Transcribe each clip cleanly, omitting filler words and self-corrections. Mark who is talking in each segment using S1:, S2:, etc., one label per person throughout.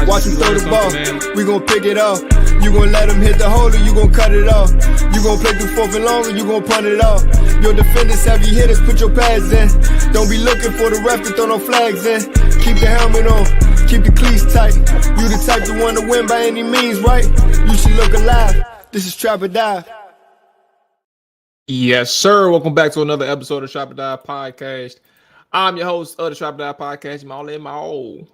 S1: Watch him throw the ball, we gon' pick it off. You gon' let him hit the hole or you gon' cut it off. You gon' play through fourth and long or you gon' punt it off. Your defenders, heavy hitters, put your pads in. Don't be looking for the ref to throw no flags in. Keep the helmet on, keep the cleats tight. You the type to want to win by any means, right? You should look alive. This is Trap or Die.
S2: Yes, sir. Welcome back to another episode of Trap or Die Podcast. I'm your host of the Trap or Die Podcast, Mual.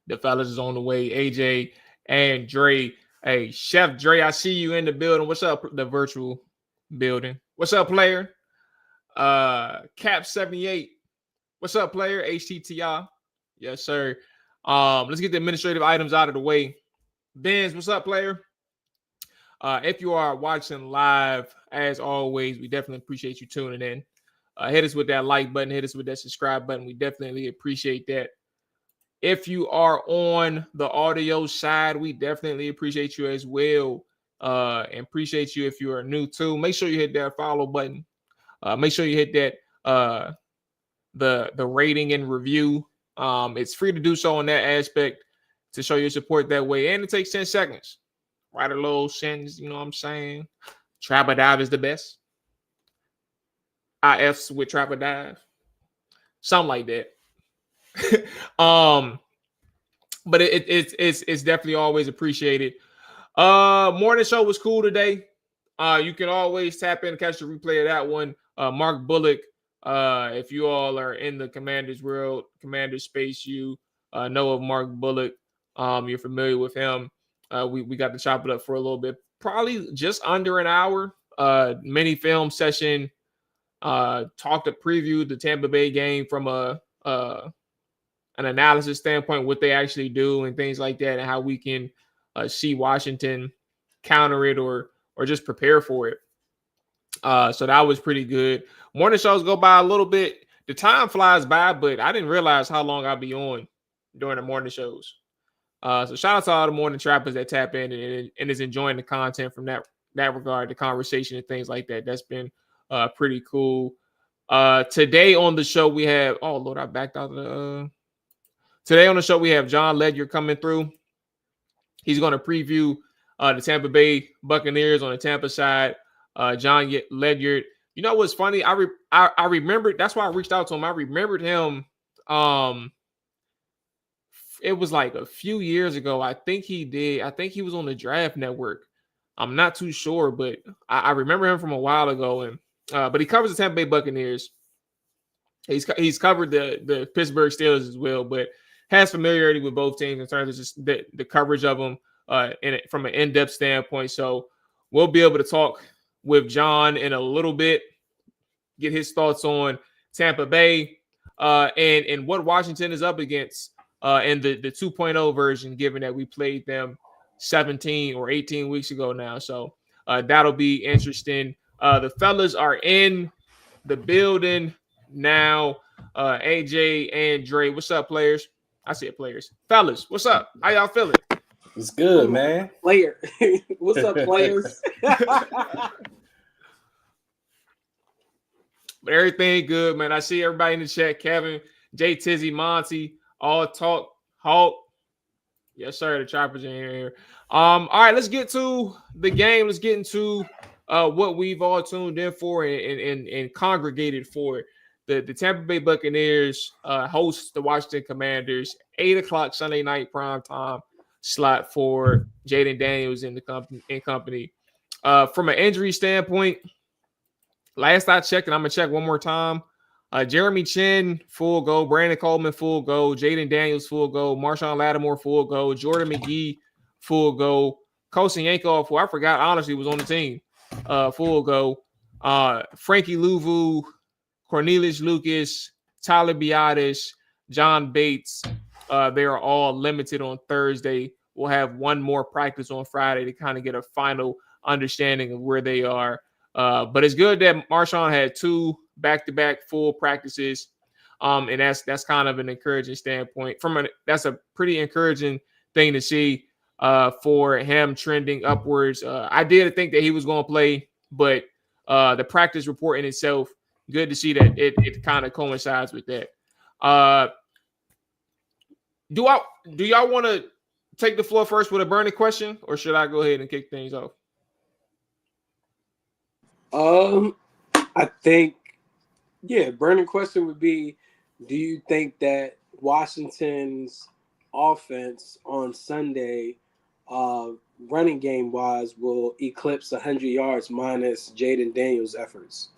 S2: The fellas is on the way, AJ and Dre. Hey, Chef Dre, I see you in the building. What's up, the virtual building? What's up, player? Cap 78. What's up, player? HTTI. Yes, sir. Let's get the administrative items out of the way. Benz, what's up, player? If you are watching live, as always, we definitely appreciate you tuning in. Hit us with that like button. Hit us with that subscribe button. We definitely appreciate that. If you are on the audio side, we definitely appreciate you as well. And appreciate you if you are new too. Make sure you hit that follow button. Make sure you hit that the rating and review. It's free to do so on that aspect to show your support that way. And it takes 10 seconds. Write a little sentence, you know what I'm saying? Trap or Dive is the best. IFs with Trap or Dive. Something like that. But it's definitely always appreciated. Morning show was cool today. You can always tap in and catch the replay of that one. Mark Bullock, if you all are in the Commanders world, Commander space, you know of Mark Bullock. You're familiar with him. We got to chop it up for a little bit, probably just under an hour. Mini film session. Talked to preview the Tampa Bay game from an analysis standpoint, what they actually do and things like that, and how we can see Washington counter it or just prepare for it. So that was pretty good. Morning shows go by a little bit. The time flies by, but I didn't realize how long I'll be on during the morning shows. So shout out to all the morning trappers that tap in and is enjoying the content from that regard, the conversation and things like that. That's been pretty cool. Today on the show we have, oh Lord, I backed out of the Today on the show, we have Jon Ledyard coming through. He's going to preview the Tampa Bay Buccaneers on the Tampa side. Jon Ledyard. You know what's funny? I remembered. That's why I reached out to him. I remembered him. It was like a few years ago. I think he was on the Draft Network. I'm not too sure, but I remember him from a while ago. And but he covers the Tampa Bay Buccaneers. He's covered the Pittsburgh Steelers as well, but has familiarity with both teams in terms of just the coverage of them from an in-depth standpoint. So we'll be able to talk with Jon in a little bit, get his thoughts on Tampa Bay and what Washington is up against in the 2.0 version, given that we played them 17 or 18 weeks ago now. So that'll be interesting. The fellas are in the building now. AJ and Dre, what's up, players? I said players. Fellas, what's up? How y'all feeling?
S3: It's good, man.
S4: Player. What's up, players?
S2: But everything good, man. I see everybody in the chat. Kevin, Jay, Tizzy, Monty, all talk, Hulk. Yes, sir. The choppers in here. All right, let's get to the game. Let's get into what we've all tuned in for and congregated for. The Tampa Bay Buccaneers host the Washington Commanders, 8 o'clock Sunday night prime time slot for Jaden Daniels in company. From an injury standpoint, last I checked, and I'm gonna check one more time. Jeremy Chin, full go. Brandon Coleman, full go. Jaden Daniels, full go. Marshawn Lattimore, full go. Jordan McGee, full go. Kosi Yankov, who I forgot honestly was on the team, full go. Frankie Louvu, Cornelius Lucas, Tyler Biotis, John Bates. They are all limited on Thursday. We'll have one more practice on Friday to kind of get a final understanding of where they are. But it's good that Marshawn had 2 back-to-back full practices, and that's kind of an encouraging standpoint. That's a pretty encouraging thing to see for him trending upwards. I did think that he was going to play, but the practice report in itself, good to see that it kind of coincides with that. Do y'all want to take the floor first with a burning question, or should I go ahead and kick things off?
S4: I think, burning question would be, do you think that Washington's offense on Sunday, running game wise, will eclipse 100 yards minus Jaden Daniels' efforts?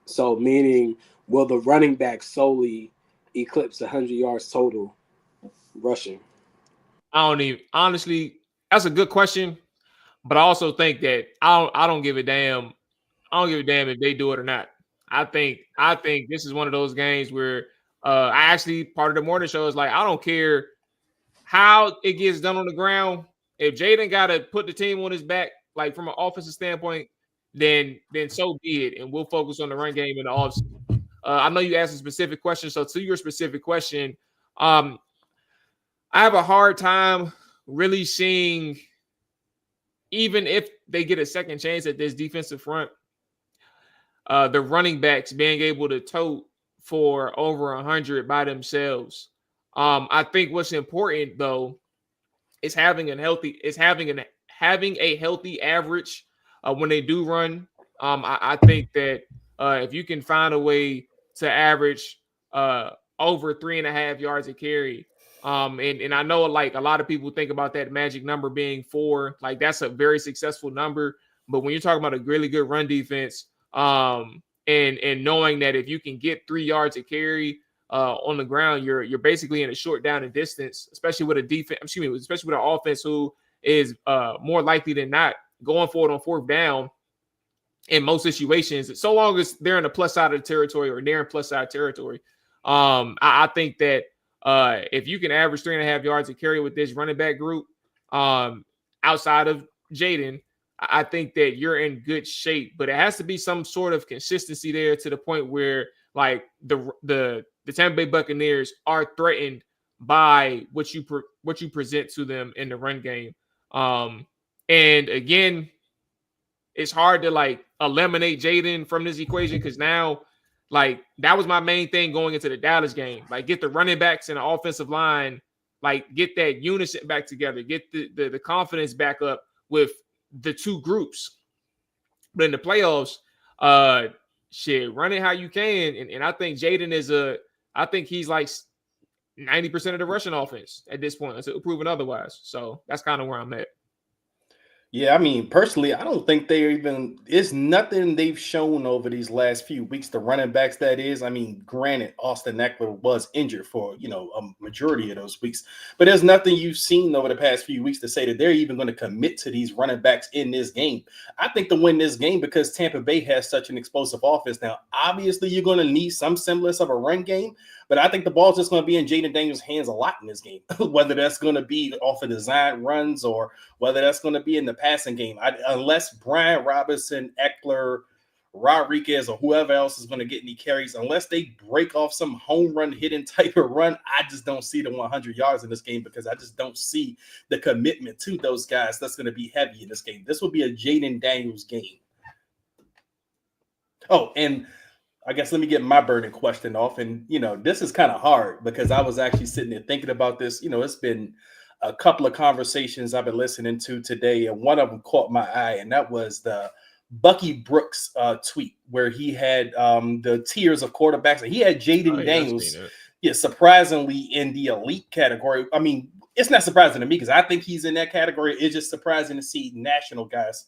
S4: So meaning, will the running back solely eclipse 100 yards total rushing?
S2: Honestly, that's a good question, but I also think that I don't give a damn. I don't give a damn if they do it or not. I think this is one of those games where I actually, part of the morning show is like, I don't care how it gets done on the ground. If Jaden got to put the team on his back, like from an offensive standpoint, then so be it, and we'll focus on the run game in the offseason. I know you asked a specific question, so to your specific question, I have a hard time really seeing, even if they get a second chance at this defensive front, the running backs being able to tote for over 100 by themselves. I think what's important though is having a healthy average when they do run. I think that if you can find a way to average over 3.5 yards a carry, and I know like a lot of people think about that magic number being 4, like that's a very successful number. But when you're talking about a really good run defense, and knowing that if you can get 3 yards a carry on the ground, you're basically in a short down and distance, especially with a defense. Especially with an offense who is more likely than not going for it on 4th down in most situations, so long as they're in the plus side of the territory or near plus side territory. I think that if you can average 3.5 yards a carry with this running back group, outside of Jaden, I think that you're in good shape. But it has to be some sort of consistency there to the point where like the Tampa Bay Buccaneers are threatened by what you present to them in the run game. And again, it's hard to like eliminate Jaden from this equation, because now like that was my main thing going into the Dallas game. Like get the running backs and the offensive line, like get that unison back together, get the confidence back up with the two groups. But in the playoffs, run it how you can. And I think Jaden I think he's like 90% of the rushing offense at this point until proven otherwise. So that's kind of where I'm at.
S3: Yeah, I mean, personally, I don't think it's nothing they've shown over these last few weeks, the running backs, that is. I mean, granted, Austin Eckler was injured for, a majority of those weeks, but there's nothing you've seen over the past few weeks to say that they're even going to commit to these running backs in this game. I think to win this game, because Tampa Bay has such an explosive offense. Now, obviously, you're going to need some semblance of a run game, but I think the ball's just going to be in Jaden Daniels' hands a lot in this game, whether that's going to be off of design runs or whether that's going to be in the passing game. Unless Brian Robinson, Eckler, Rodriguez, or whoever else is going to get any carries, unless they break off some home run hitting type of run, I just don't see the 100 yards in this game, because I just don't see the commitment to those guys that's going to be heavy in this game. This will be a Jaden Daniels game. Oh, and I guess let me get my burning question off. And, this is kind of hard because I was actually sitting there thinking about this. It's been a couple of conversations I've been listening to today, and one of them caught my eye, and that was the Bucky Brooks tweet where he had the tiers of quarterbacks, and he had Jaden Daniels, surprisingly in the elite category. I mean, it's not surprising to me because I think he's in that category. It's just surprising to see national guys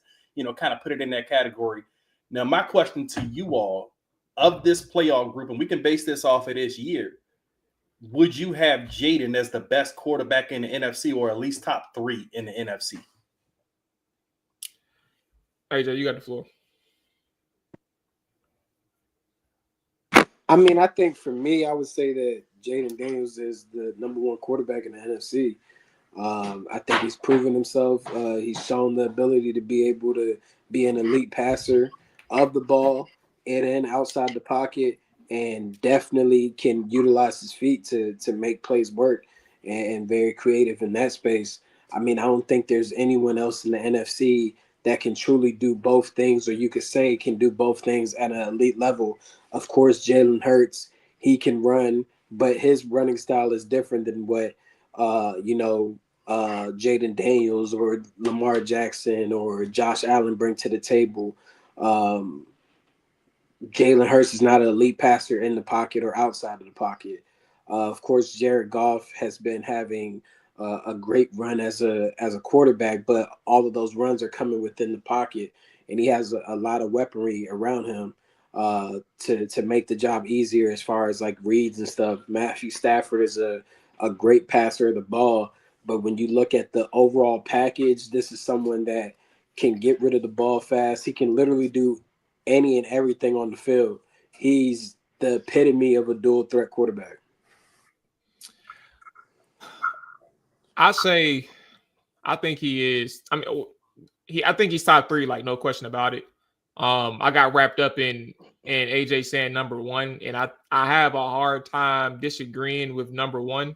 S3: kind of put it in that category. Now, my question to you all, of this playoff group, and we can base this off of this year, would you have Jaden as the best quarterback in the NFC, or at least top 3 in the NFC?
S2: AJ, you got the floor.
S4: I mean, I think for me, I would say that Jaden Daniels is the number 1 quarterback in the NFC. I think he's proven himself. He's shown the ability to be able to be an elite passer of the ball in and outside the pocket, and definitely can utilize his feet to make plays work, and very creative in that space. I mean, I don't think there's anyone else in the NFC that can truly do both things, or you could say can do both things at an elite level. Of course, Jalen Hurts, he can run, but his running style is different than what Jaden Daniels or Lamar Jackson or Josh Allen bring to the table. Jalen Hurts is not an elite passer in the pocket or outside of the pocket. Of course, Jared Goff has been having a great run as a quarterback, but all of those runs are coming within the pocket, and he has a lot of weaponry around him to make the job easier as far as like reads and stuff. Matthew Stafford is a great passer of the ball, but when you look at the overall package, this is someone that can get rid of the ball fast. He can literally do any and everything on the field. He's the epitome of a dual threat quarterback.
S2: I think he is. I think he's top 3, like no question about it. I got wrapped up in AJ saying number 1, and I have a hard time disagreeing with number 1.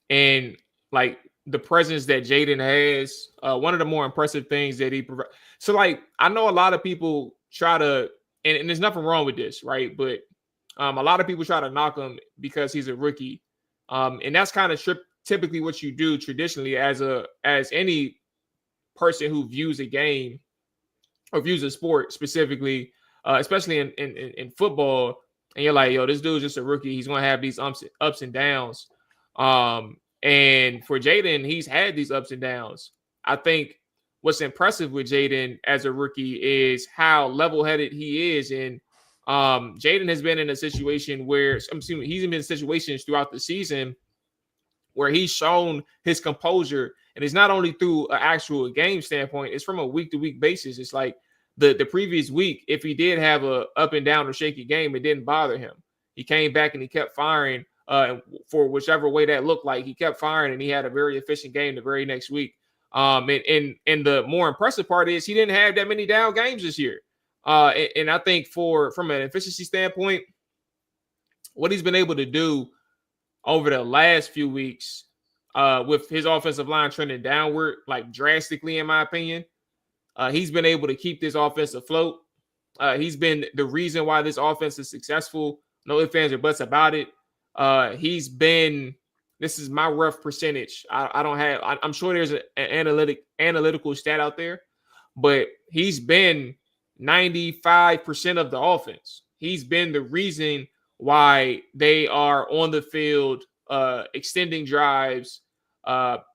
S2: And like the presence that Jaden has, one of the more impressive things that he provides. So like, I know a lot of people try to, and there's nothing wrong with this, right? But a lot of people try to knock him because he's a rookie. And that's kind of typically what you do traditionally as any person who views a game or views a sport specifically, especially in football. And you're like, yo, this dude's just a rookie. He's going to have these ups and downs. And for Jaden, he's had these ups and downs. I think what's impressive with Jaden as a rookie is how level-headed he is. And Jaden has been in a situation where he's been in situations throughout the season where he's shown his composure. And it's not only through an actual game standpoint, it's from a week-to-week basis. It's like the previous week, if he did have a up and down or shaky game, it didn't bother him. He came back and he kept firing for whichever way that looked like. He kept firing, and he had a very efficient game the very next week. And the more impressive part is he didn't have that many down games this year. And I think from an efficiency standpoint, what he's been able to do over the last few weeks with his offensive line trending downward, like drastically, in my opinion, he's been able to keep this offense afloat. He's been the reason why this offense is successful. No ifs, ands, or buts about it. This is my rough percentage. I'm sure there's an analytical stat out there, but he's been 95% of the offense. He's been the reason why they are on the field, extending drives.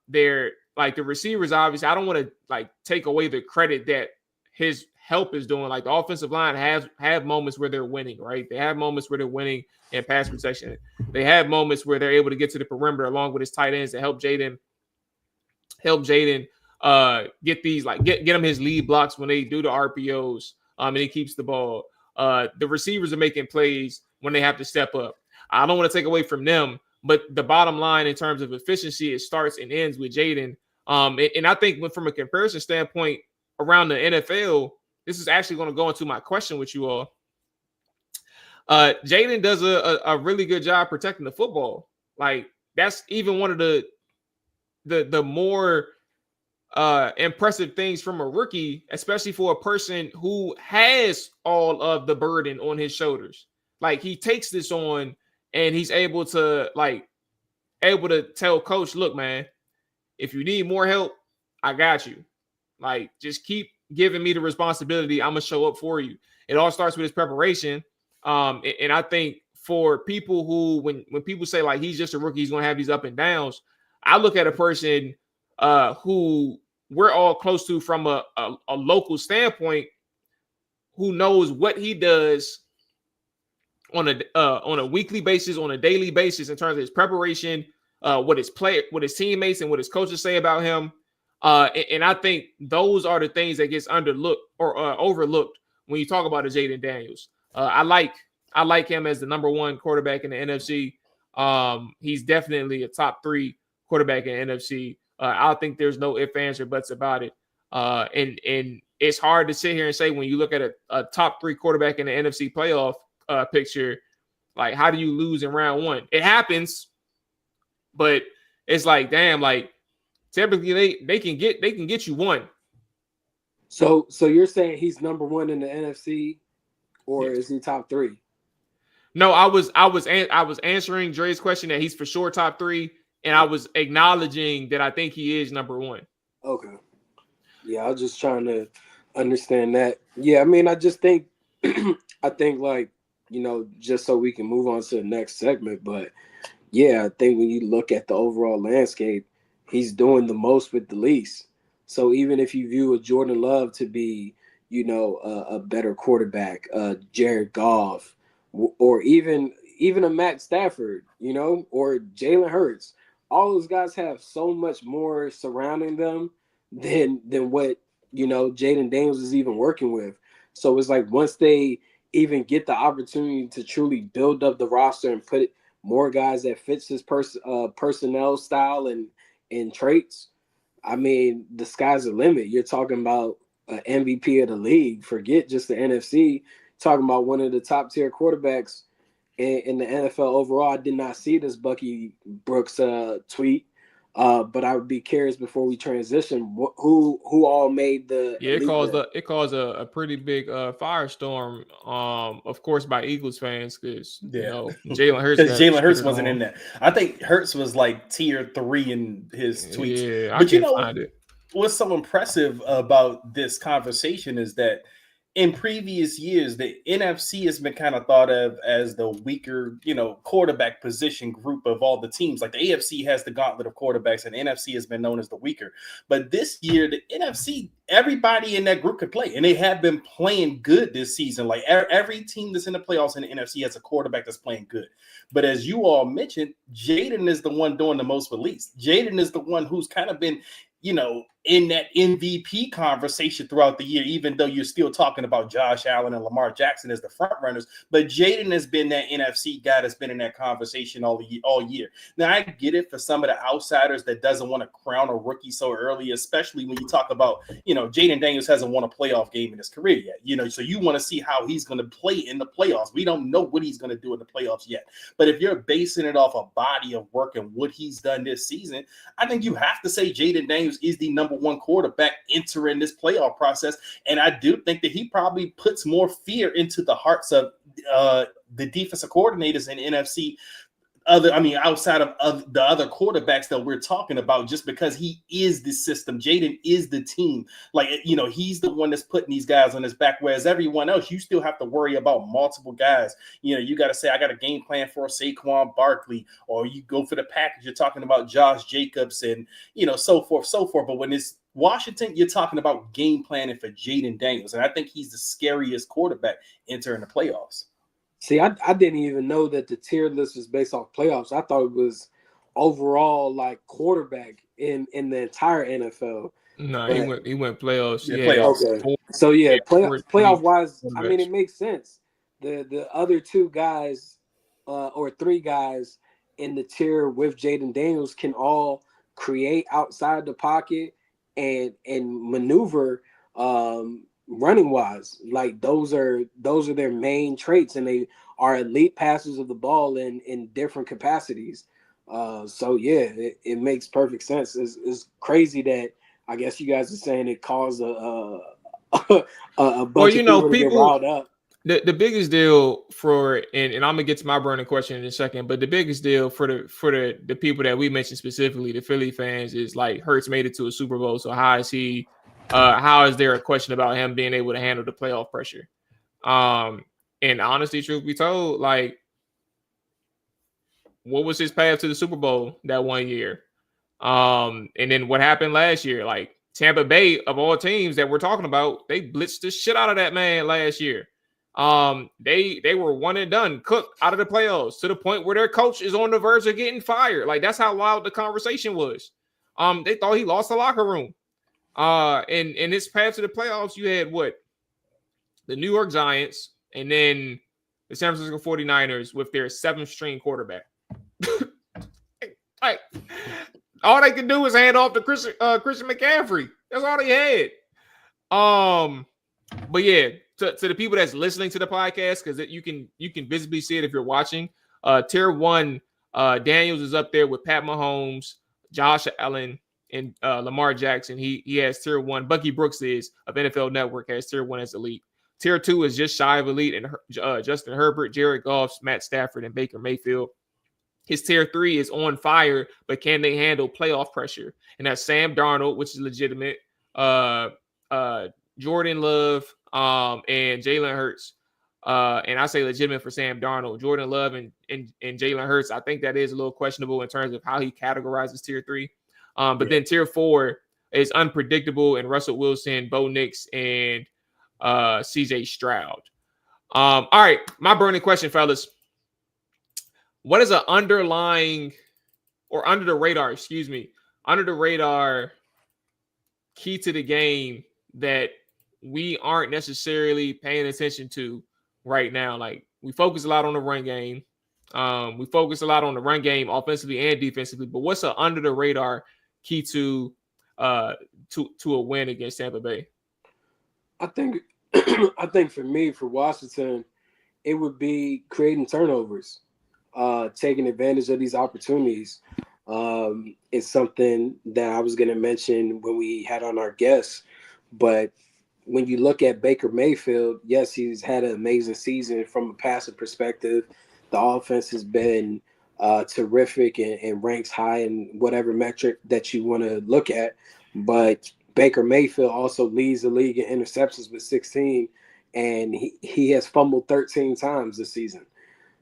S2: They're like the receivers, obviously. I don't want to like take away the credit that his help is doing. Like the offensive line have moments where they're winning, right? They have moments where they're winning in pass protection. They have moments where they're able to get to the perimeter along with his tight ends to help Jaden get these, like get him his lead blocks when they do the RPOs, and he keeps the ball. The receivers are making plays when they have to step up. I don't want to take away from them, but the bottom line in terms of efficiency, it starts and ends with Jaden. And I think from a comparison standpoint around the NFL, this is actually going to go into my question with you all. Jaden does a really good job protecting the football. Like that's even one of the more impressive things from a rookie, especially for a person who has all of the burden on his shoulders. Like he takes this on and he's able to tell coach, look, man, if you need more help, I got you. Like just keep giving me the responsibility. I'm gonna show up for you. It all starts with his preparation. And I think for people who, when people say like he's just a rookie, he's gonna have these up and downs. I look at a person who we're all close to from a local standpoint, who knows what he does on a weekly basis, on a daily basis in terms of his preparation, what his teammates and what his coaches say about him. And I think those are the things that gets underlooked or overlooked when you talk about a Jaden Daniels. I like him as the number one quarterback in the NFC. He's definitely a top 3 quarterback in the NFC. I think there's no ifs, ands, or buts about it. And it's hard to sit here and say when you look at a top 3 quarterback in the NFC playoff picture, like how do you lose in round 1? It happens, but it's like, damn, like typically they can get you one.
S4: So you're saying he's number 1 in the NFC, or is he top 3?
S2: No, I was answering Dre's question that he's for sure top 3, and I was acknowledging that I think he is number 1.
S4: Okay. Yeah, I was just trying to understand that. Yeah, I mean, I just think I think like, you know, just so we can move on to the next segment, but yeah, I think when you look at the overall landscape, he's doing the most with the least. So even if you view a Jordan Love to be, you know, a better quarterback, Jared Goff, or even a Matt Stafford, you know, or Jalen Hurts, all those guys have so much more surrounding them than what, you know, Jaden Daniels is even working with. So it's like once they even get the opportunity to truly build up the roster and put more guys that fits his personnel style and traits, I mean, the sky's the limit. You're talking about an MVP of the league. Forget just the NFC. Talking about one of the top tier quarterbacks in the NFL overall. I did not see this Bucky Brooks tweet, but I would be curious before we transition who all made the.
S2: Yeah, it caused a pretty big firestorm. Of course, by Eagles fans because you know Jalen Hurts.
S3: Because Jalen Hurts wasn't in there. I think Hurts was like tier 3 in his tweets.
S2: Yeah,
S3: but you know what's so impressive about this conversation is that in previous years, the NFC has been kind of thought of as the weaker, you know, quarterback position group of all the teams. Like the AFC has the gauntlet of quarterbacks, and the NFC has been known as the weaker. But this year, the NFC, everybody in that group could play, and they have been playing good this season. Like every team that's in the playoffs in the NFC has a quarterback that's playing good. But as you all mentioned, Jaden is the one doing the most with least. Jaden is the one who's kind of been, you know, in that MVP conversation throughout the year, even though you're still talking about Josh Allen and Lamar Jackson as the front runners. But Jaden has been that NFC guy that's been in that conversation all year. Now, I get it for some of the outsiders that doesn't want to crown a rookie so early, especially when you talk about, you know, Jaden Daniels hasn't won a playoff game in his career yet. You know, so you want to see how he's going to play in the playoffs. We don't know what he's going to do in the playoffs yet. But if you're basing it off a body of work and what he's done this season, I think you have to say Jaden Daniels is the number one quarterback entering this playoff process. And I do think that he probably puts more fear into the hearts of the defensive coordinators in NFC outside of the other quarterbacks that we're talking about, just because he is the system. Jaden is the team. Like, you know, he's the one that's putting these guys on his back, whereas everyone else, you still have to worry about multiple guys. You know, you got to say, I got a game plan for Saquon Barkley, or you go for the package. You're talking about Josh Jacobs and, you know, so forth. But when it's Washington, you're talking about game planning for Jaden Daniels. And I think he's the scariest quarterback entering the playoffs.
S4: See, I didn't even know that the tier list was based off playoffs. I thought it was overall like quarterback in the entire NFL.
S2: No, he went playoffs.
S3: Yeah, playoffs.
S4: Okay. So yeah, playoff wise, I mean, it makes sense. The other two guys or three guys in the tier with Jaden Daniels can all create outside the pocket and maneuver running wise. Like those are their main traits, and they are elite passers of the ball in different capacities. So yeah, it makes perfect sense. It's crazy that I guess you guys are saying it caused a bunch of people to get riled up.
S2: The biggest deal for and I'm gonna get to my burning question in a second, but the biggest deal for the people that we mentioned specifically, the Philly fans, is like Hurts made it to a Super Bowl. So how is he? How is there a question about him being able to handle the playoff pressure? And honestly, truth be told, like, what was his path to the Super Bowl that one year? And then what happened last year? Like, Tampa Bay, of all teams that we're talking about, they blitzed the shit out of that man last year. They were one and done, cooked out of the playoffs to the point where their coach is on the verge of getting fired. Like, that's how loud the conversation was. They thought he lost the locker room. In his path to the playoffs, you had what? The New York Giants, and then the San Francisco 49ers with their 7th string quarterback. Like, all they could do was hand off to Christian McCaffrey. That's all they had. But yeah, to the people that's listening to the podcast, because you can visibly see it if you're watching. Tier 1, Daniels is up there with Pat Mahomes, Josh Allen, and Lamar Jackson. He has Tier 1. Bucky Brooks is of NFL Network has Tier 1 as elite. Tier 2 is just shy of elite, and Justin Herbert, Jared Goff, Matt Stafford, and Baker Mayfield. His Tier 3 is on fire, but can they handle playoff pressure? And that's Sam Darnold, which is legitimate, Jordan Love, and Jalen Hurts. And I say legitimate for Sam Darnold. Jordan Love and Jalen Hurts, I think that is a little questionable in terms of how he categorizes Tier 3. But then Tier 4 is unpredictable, and Russell Wilson, Bo Nix, and CJ Stroud. All right, my burning question, fellas. What is an underlying or under the radar key to the game that we aren't necessarily paying attention to right now? Like, we focus a lot on the run game. We focus a lot on the run game offensively and defensively, but what's an under the radar key to a win against Tampa Bay?
S4: I think for me, for Washington, it would be creating turnovers. Taking advantage of these opportunities is something that I was going to mention when we had on our guests. But when you look at Baker Mayfield, yes, he's had an amazing season from a passing perspective. The offense has been terrific and ranks high in whatever metric that you want to look at. But Baker Mayfield also leads the league in interceptions with 16, and he has fumbled 13 times this season.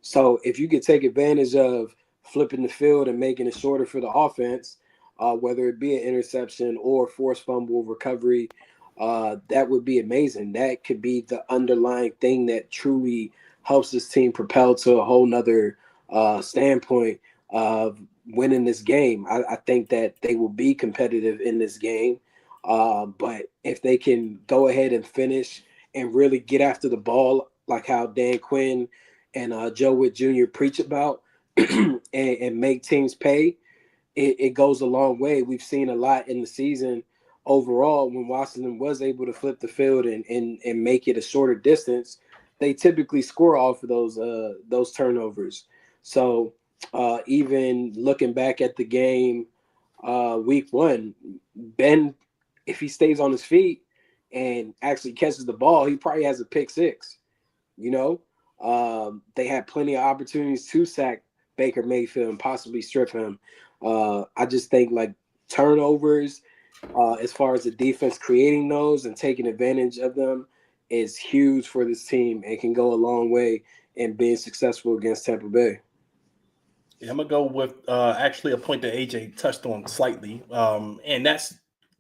S4: So if you could take advantage of flipping the field and making it shorter for the offense, whether it be an interception or forced fumble recovery, that would be amazing. That could be the underlying thing that truly helps this team propel to a whole nother standpoint of winning this game. I think that they will be competitive in this game. But if they can go ahead and finish and really get after the ball, like how Dan Quinn and Joe Witt Jr. preach about, and make teams pay, it goes a long way. We've seen a lot in the season overall when Washington was able to flip the field and make it a shorter distance. They typically score off of those turnovers. So even looking back at the game week 1, Ben, if he stays on his feet and actually catches the ball, he probably has a pick 6, you know? They had plenty of opportunities to sack Baker Mayfield and possibly strip him. I just think like turnovers, as far as the defense creating those and taking advantage of them, is huge for this team and can go a long way in being successful against Tampa Bay.
S3: Yeah, I'm gonna go with actually a point that AJ touched on slightly, and that's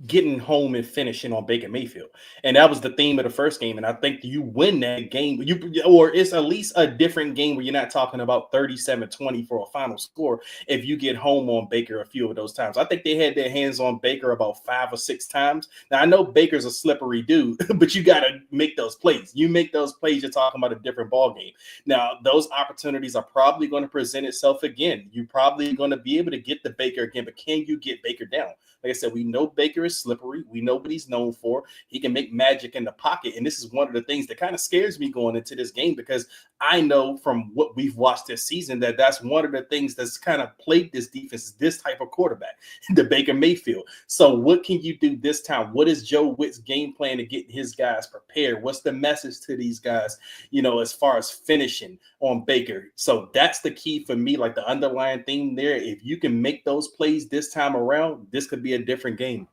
S3: getting home and finishing on Baker Mayfield. And that was the theme of the first game. And I think you win that game, or it's at least a different game where you're not talking about 37-20 for a final score if you get home on Baker a few of those times. I think they had their hands on Baker about 5 or 6 times. Now, I know Baker's a slippery dude, but you got to make those plays. You make those plays, you're talking about a different ball game. Now, those opportunities are probably going to present itself again. You're probably going to be able to get the Baker again, but can you get Baker down? Like I said, we know Baker is slippery. We know what he's known for. He can make magic in the pocket. And this is one of the things that kind of scares me going into this game, because I know from what we've watched this season that that's one of the things that's kind of plagued this defense, is this type of quarterback, the Baker Mayfield. So what can you do this time? What is Joe Witt's game plan to get his guys prepared? What's the message to these guys, as far as finishing on Baker? So that's the key for me, like the underlying theme there. If you can make those plays this time around, this could be a different game.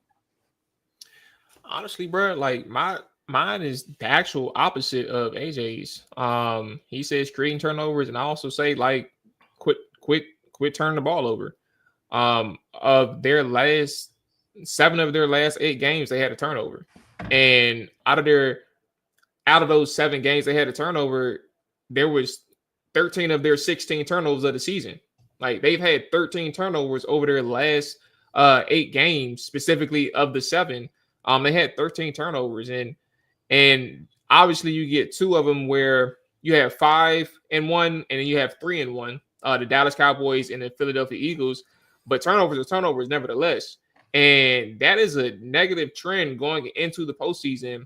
S2: Honestly, bro, like mine is the actual opposite of AJ's. He says creating turnovers, and I also say like quit turning the ball over. Of their last 7 of their last 8 games, they had a turnover. And out of those 7 games they had a turnover, there was 13 of their 16 turnovers of the season. Like, they've had 13 turnovers over their last 8 games, specifically of the 7. They had 13 turnovers, and obviously you get 2 of them where you have 5-1, and then you have 3-1, the Dallas Cowboys and the Philadelphia Eagles. But turnovers are turnovers, nevertheless. And that is a negative trend going into the postseason,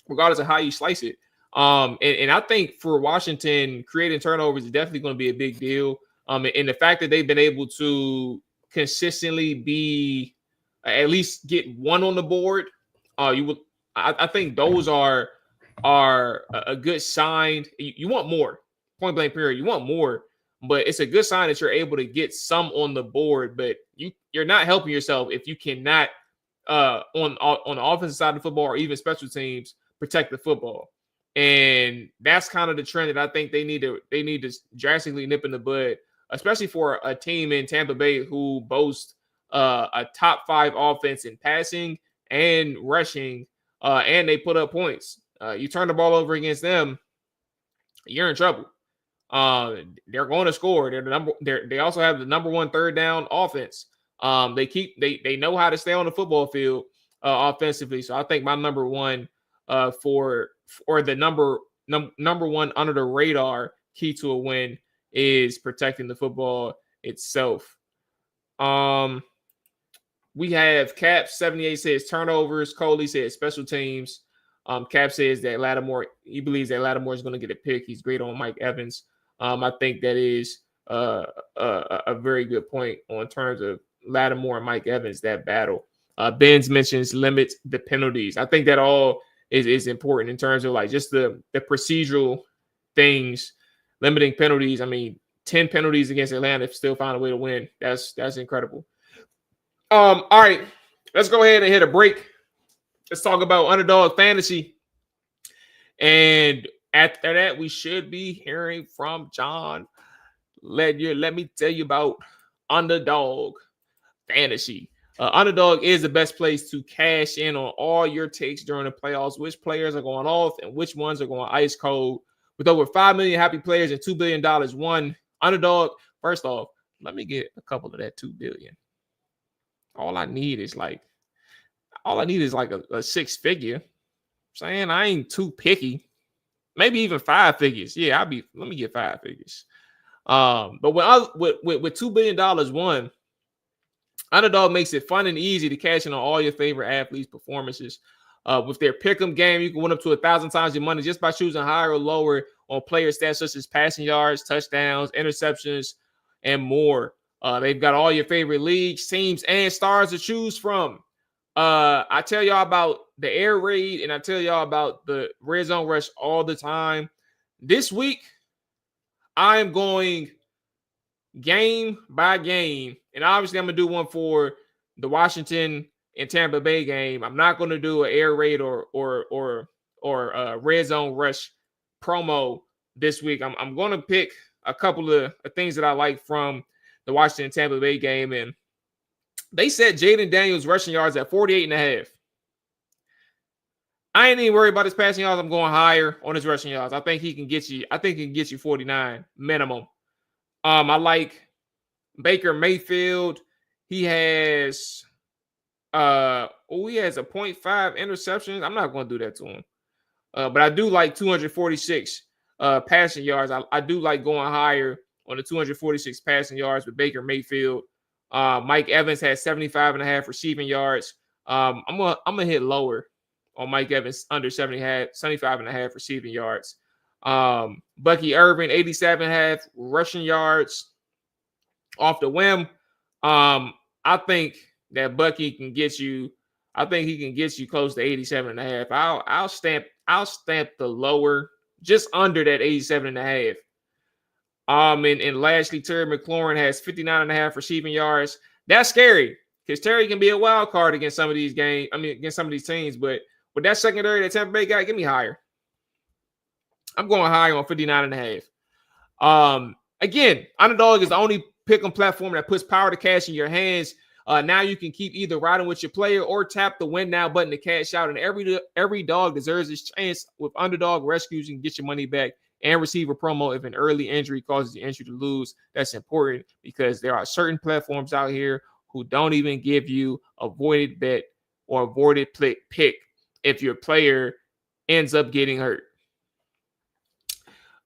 S2: regardless of how you slice it. And I think for Washington, creating turnovers is definitely going to be a big deal. And the fact that they've been able to consistently be at least get 1 on the board, I think those are a good sign. You want more, point blank period. You want more, but it's a good sign that you're able to get some on the board. But you're not helping yourself if you cannot on the offensive side of the football or even special teams protect the football. And that's kind of the trend that I think they need to drastically nip in the bud, especially for a team in Tampa Bay who boasts a top 5 offense in passing and rushing, and they put up points. You turn the ball over against them, you're in trouble. They're going to score. They also have the number 1 third down offense. They know how to stay on the football field offensively. So I think my number 1 for the number 1 under the radar key to a win is protecting the football itself. We have Cap 78 says turnovers. Coley says special teams. Cap says that he believes that Lattimore is going to get a pick. He's great on Mike Evans. I think that is a very good point on terms of Lattimore and Mike Evans, that battle. Benz mentions limit the penalties. I think that all is important in terms of like just the procedural things, limiting penalties. I mean, 10 penalties against Atlanta, still find a way to win. That's incredible. All right, let's go ahead and hit a break. Let's talk about Underdog Fantasy. And after that, we should be hearing from Jon Ledyard. Let me tell you about Underdog Fantasy. Underdog is the best place to cash in on all your takes during the playoffs, which players are going off and which ones are going ice cold. With over 5 million happy players and $2 billion won, Underdog, first off, let me get a couple of that $2 billion. All I need is like a 6-figure. Saying I ain't too picky. Maybe even 5 figures. Yeah, let me get 5 figures. But with $2 billion won, Underdog makes it fun and easy to cash in on all your favorite athletes' performances. With their pick'em game, you can win up to 1,000 times your money just by choosing higher or lower on player stats such as passing yards, touchdowns, interceptions, and more. They've got all your favorite leagues, teams, and stars to choose from. I tell y'all about the air raid and I tell y'all about the red zone rush all the time. This week, I am going game by game, and obviously I'm gonna do one for the Washington and Tampa Bay game. I'm not gonna do an air raid or red zone rush promo this week. I'm gonna pick a couple of things that I like from the Washington Tampa Bay game, and they set Jaden Daniels rushing yards at 48.5. I ain't even worried about his passing yards. I'm going higher on his rushing yards. I think he can get you 49 minimum. I like Baker Mayfield. He has a 0.5 interceptions. I'm not going to do that to him. But I do like 246 passing yards. I do like going higher on the 246 passing yards with Baker Mayfield. Mike Evans has 75.5 receiving yards. I'm gonna hit lower on Mike Evans, under 75.5 receiving yards. Bucky Irvin, 87.5 rushing yards off the whim. I think that Bucky can get you. I think he can get you close to 87.5. I'll stamp the lower, just under that 87.5. And lastly, Terry McLaurin has 59.5 receiving yards. That's scary because Terry can be a wild card against some of these games. Against some of these teams. But with that secondary that Tampa Bay got, give me higher. I'm going higher on 59.5. Again, Underdog is the only pick'em platform that puts power to cash in your hands. Now you can keep either riding with your player or tap the win now button to cash out. And every dog deserves its chance. With Underdog Rescues, you can get your money back and receive a promo if an early injury causes the entry to lose. That's important because there are certain platforms out here who don't even give you a voided bet or avoided pick if your player ends up getting hurt.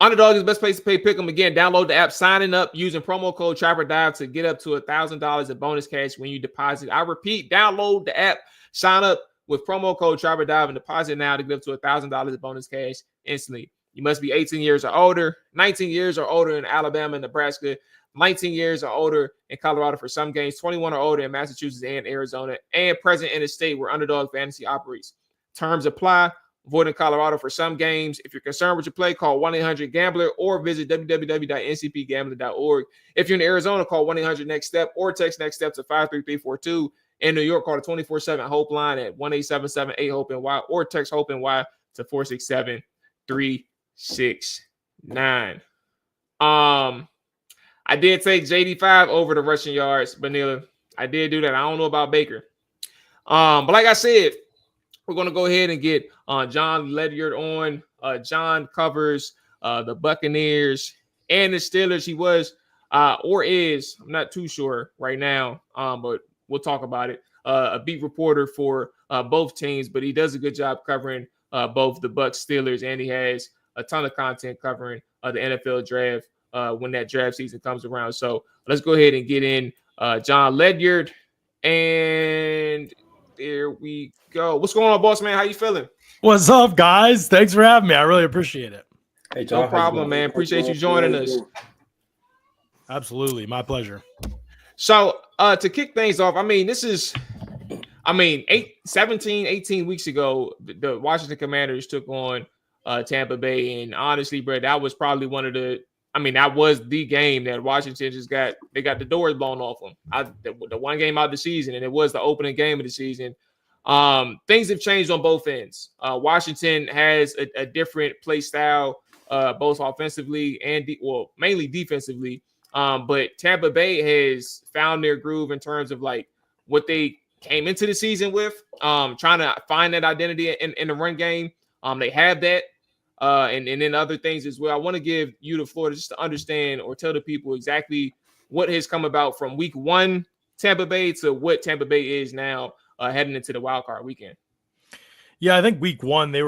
S2: Underdog is the best place to pay pick'em. Again, download the app, signing up using promo code TrapperDive to get up to $1,000 in bonus cash when you deposit. I repeat, download the app, sign up with promo code TrapperDive and deposit now to get up to $1,000 in bonus cash instantly. You must be 18 years or older, 19 years or older in Alabama and Nebraska, 19 years or older in Colorado for some games, 21 or older in Massachusetts and Arizona, and present in a state where Underdog Fantasy operates. Terms apply. Void in Colorado for some games. If you're concerned with your play, call 1-800-GAMBLER or visit www.ncpgambling.org. If you're in Arizona, call 1-800-NEXT-STEP or text NEXT STEP to 53342. In New York, call the 24/7 Hope line at 1-877-8-HOPE-NY or text HOPE-NY to 467-369. I did take JD5 over the rushing yards, Vanilla. I did do that. I don't know about Baker. But like I said, we're going to go ahead and get Jon Ledyard on. Jon covers the Buccaneers and the Steelers. He was or is, I'm not too sure right now, but we'll talk about it. A beat reporter for both teams, but he does a good job covering both the Bucs, Steelers, and he has a ton of content covering the NFL draft when that draft season comes around. So let's go ahead and get in Jon Ledyard. And there we go. What's going on, boss man? How you feeling?
S5: What's up, guys? Thanks for having me. I really appreciate it.
S3: Hey, Jon,
S2: no problem, man. Appreciate you joining us.
S5: Absolutely. My pleasure.
S2: So to kick things off, this is 17, 18 weeks ago, the Washington Commanders took on Tampa Bay. And honestly, bro, that was probably that was the game that Washington got the doors blown off them. The one game out of the season, and it was the opening game of the season. Things have changed on both ends. Washington has a different play style, both offensively and mainly defensively. But Tampa Bay has found their groove in terms of like what they came into the season with, trying to find that identity in the run game. They have that. And then other things as well. I want to give you the floor just to understand or tell the people exactly what has come about from week one Tampa Bay to what Tampa Bay is now heading into the wild card weekend.
S5: Yeah, I think week one, the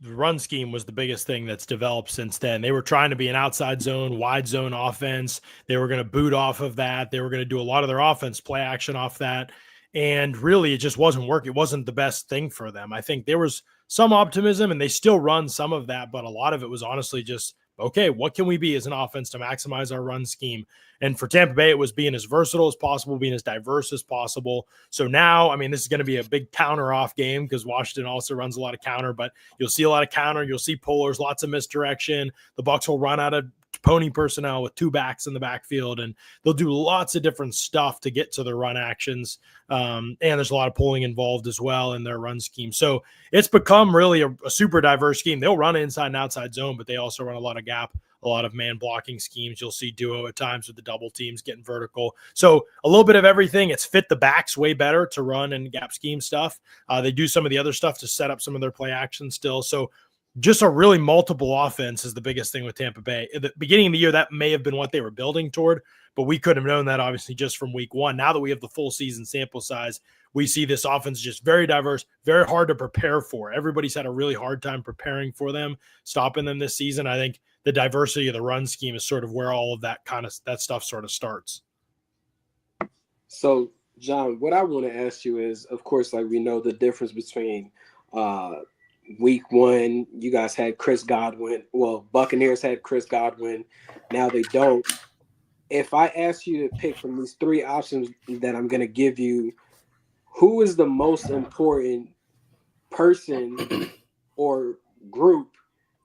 S5: run scheme was the biggest thing that's developed since then. They were trying to be an outside zone, wide zone offense. They were going to boot off of that. They were going to do a lot of their offense play action off that. And really, it just wasn't working. It wasn't the best thing for them. I think there was some optimism, and they still run some of that, but a lot of it was honestly just, okay, what can we be as an offense to maximize our run scheme? And for Tampa Bay, it was being as versatile as possible, being as diverse as possible. So now, this is going to be a big counter-off game because Washington also runs a lot of counter, but you'll see a lot of counter. You'll see pullers, lots of misdirection. The Bucs will run out of pony personnel with two backs in the backfield, and they'll do lots of different stuff to get to their run actions. And there's a lot of pulling involved as well in their run scheme. So it's become really a super diverse scheme. They'll run inside and outside zone, but they also run a lot of gap, a lot of man blocking schemes. You'll see duo at times with the double teams getting vertical. So a little bit of everything. It's fit the backs way better to run and gap scheme stuff. They do some of the other stuff to set up some of their play action still. So just a really multiple offense is the biggest thing with Tampa Bay. At the beginning of the year, that may have been what they were building toward, but we couldn't have known that obviously just from week one. Now that we have the full season sample size, we see this offense just very diverse, very hard to prepare for. Everybody's had a really hard time preparing for them, stopping them this season. I think the diversity of the run scheme is sort of where all of that stuff sort of starts.
S4: So, Jon, what I want to ask you is, of course, like we know the difference between week one, you guys had Chris Godwin. Well, Buccaneers had Chris Godwin. Now they don't. If I ask you to pick from these three options that I'm going to give you, who is the most important person or group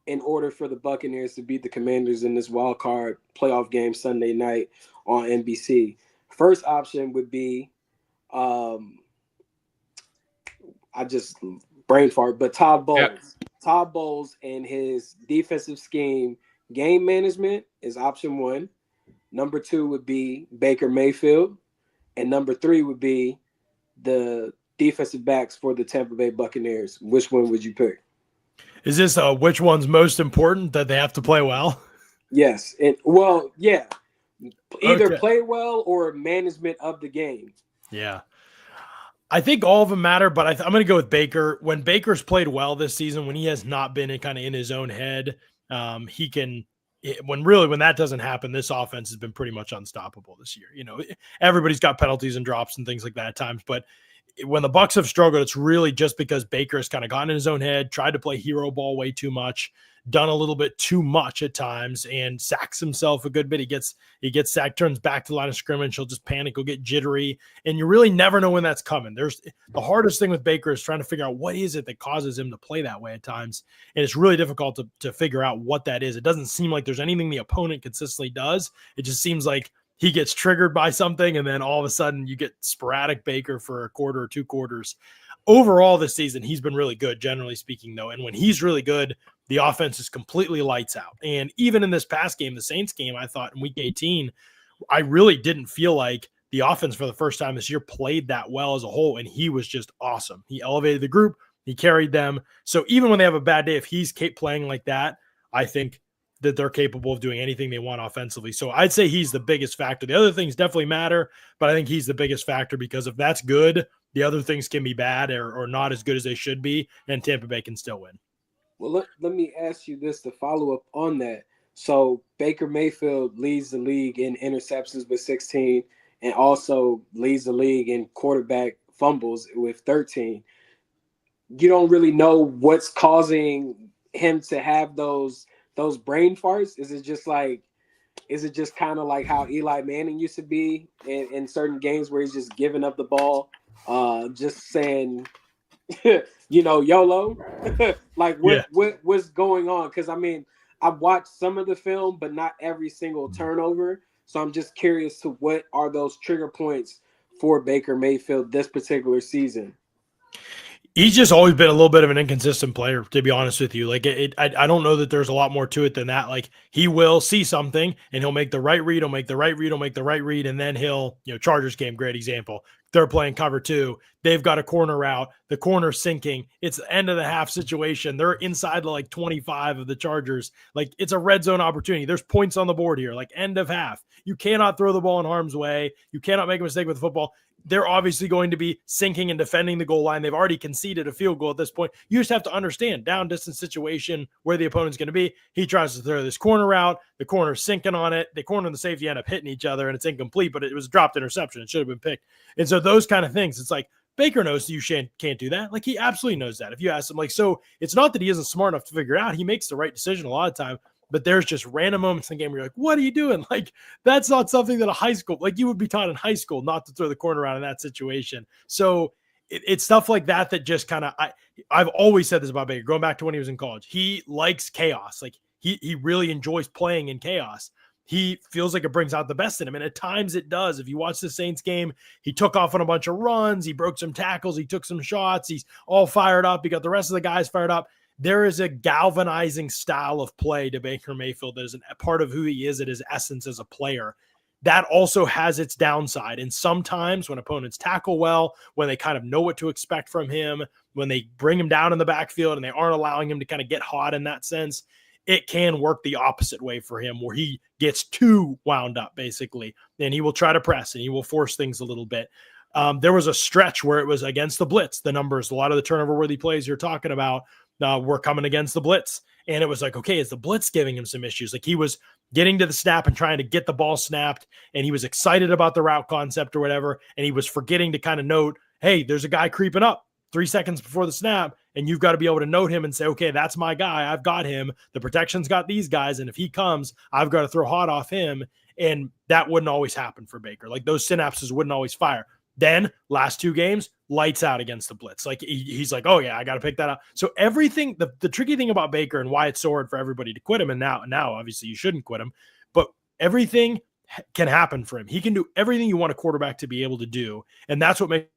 S4: in order for the Buccaneers to beat the Commanders in this wild card playoff game Sunday night on NBC? First option would be, I just brain fart, but Todd Bowles. Yep. Todd Bowles and his defensive scheme, game management is option one. Number two would be Baker Mayfield. And number 3 would be the defensive backs for the Tampa Bay Buccaneers. Which one would you pick?
S5: Is this which one's most important that they have to play well?
S4: Yes. Yeah. Either play well or management of the game.
S5: Yeah. I think all of them matter, but I'm going to go with Baker. When Baker's played well this season, when he has not been kind of in his own head, he can – when that doesn't happen, this offense has been pretty much unstoppable this year. You know, everybody's got penalties and drops and things like that at times, but when the Bucs have struggled, it's really just because Baker has kind of gotten in his own head, tried to play hero ball way too much, done a little bit too much at times, and sacks himself a good bit. He gets sacked, turns back to the line of scrimmage. He'll just panic, he'll get jittery, and you really never know when that's coming. There's the hardest thing with Baker is trying to figure out what is it that causes him to play that way at times, and it's really difficult to figure out what that is. It doesn't seem like there's anything the opponent consistently does. It just seems like he gets triggered by something, and then all of a sudden you get sporadic Baker for a quarter or 2 quarters. Overall this season, he's been really good, generally speaking, though. And when he's really good, the offense is completely lights out. And even in this past game, the Saints game, I thought in week 18, I really didn't feel like the offense for the first time this year played that well as a whole. And he was just awesome. He elevated the group. He carried them. So even when they have a bad day, if he's playing like that, I think that they're capable of doing anything they want offensively. So I'd say he's the biggest factor. The other things definitely matter, but I think he's the biggest factor because if that's good, the other things can be bad or not as good as they should be, and Tampa Bay can still win.
S4: Well, let me ask you this to follow up on that. So Baker Mayfield leads the league in interceptions with 16 and also leads the league in quarterback fumbles with 13. You don't really know what's causing him to have those brain farts. Is it just kind of like how Eli Manning used to be in certain games where he's just giving up the ball, just saying, YOLO? What's going on? Because, I mean, I've watched some of the film, but not every single turnover. So I'm just curious to what are those trigger points for Baker Mayfield this particular season?
S5: He's just always been a little bit of an inconsistent player, to be honest with you. Like I don't know that there's a lot more to it than that. Like he will see something and he'll make the right read, and then he'll, Chargers game, great example. They're playing cover 2. They've got a corner out. The corner's sinking. It's the end of the half situation. They're inside the 25 of the Chargers. Like it's a red zone opportunity. There's points on the board here, like end of half. You cannot throw the ball in harm's way. You cannot make a mistake with the football. They're obviously going to be sinking and defending the goal line. They've already conceded a field goal at this point. You just have to understand down distance situation where the opponent's going to be. He tries to throw this corner out. The corner's sinking on it. The corner and the safety end up hitting each other, and it's incomplete, but it was a dropped interception. It should have been picked. And so those kind of things, it's like Baker knows you can't do that. Like he absolutely knows that. If you ask him, so it's not that he isn't smart enough to figure it out. He makes the right decision a lot of time. But there's just random moments in the game where you're like, what are you doing? Like, that's not something that you would be taught in high school, not to throw the corner out in that situation. So it's stuff like that just kind of, I've always said this about Baker, going back to when he was in college. He likes chaos. Like he really enjoys playing in chaos. He feels like it brings out the best in him. And at times it does. If you watch the Saints game, he took off on a bunch of runs. He broke some tackles. He took some shots. He's all fired up. He got the rest of the guys fired up. There is a galvanizing style of play to Baker Mayfield that is a part of who he is at his essence as a player. That also has its downside. And sometimes when opponents tackle well, when they kind of know what to expect from him, when they bring him down in the backfield and they aren't allowing him to kind of get hot in that sense, it can work the opposite way for him where he gets too wound up basically. And he will try to press and he will force things a little bit. There was a stretch where it was against the blitz. The numbers, a lot of the turnover-worthy plays you're talking about, were coming against the blitz. And it was like, okay, is the blitz giving him some issues? Like he was getting to the snap and trying to get the ball snapped, and he was excited about the route concept or whatever, and he was forgetting to kind of note, hey, there's a guy creeping up 3 seconds before the snap, and you've got to be able to note him and say, okay, that's my guy. I've got him. The protection's got these guys, and if he comes, I've got to throw hot off him. And that wouldn't always happen for Baker. Like those synapses wouldn't always fire. Then last 2 games, lights out against the blitz. Like he's like, oh yeah, I got to pick that up. So everything, the tricky thing about Baker and why it's so hard for everybody to quit him, and now obviously you shouldn't quit him, but everything can happen for him. He can do everything you want a quarterback to be able to do. And that's what makes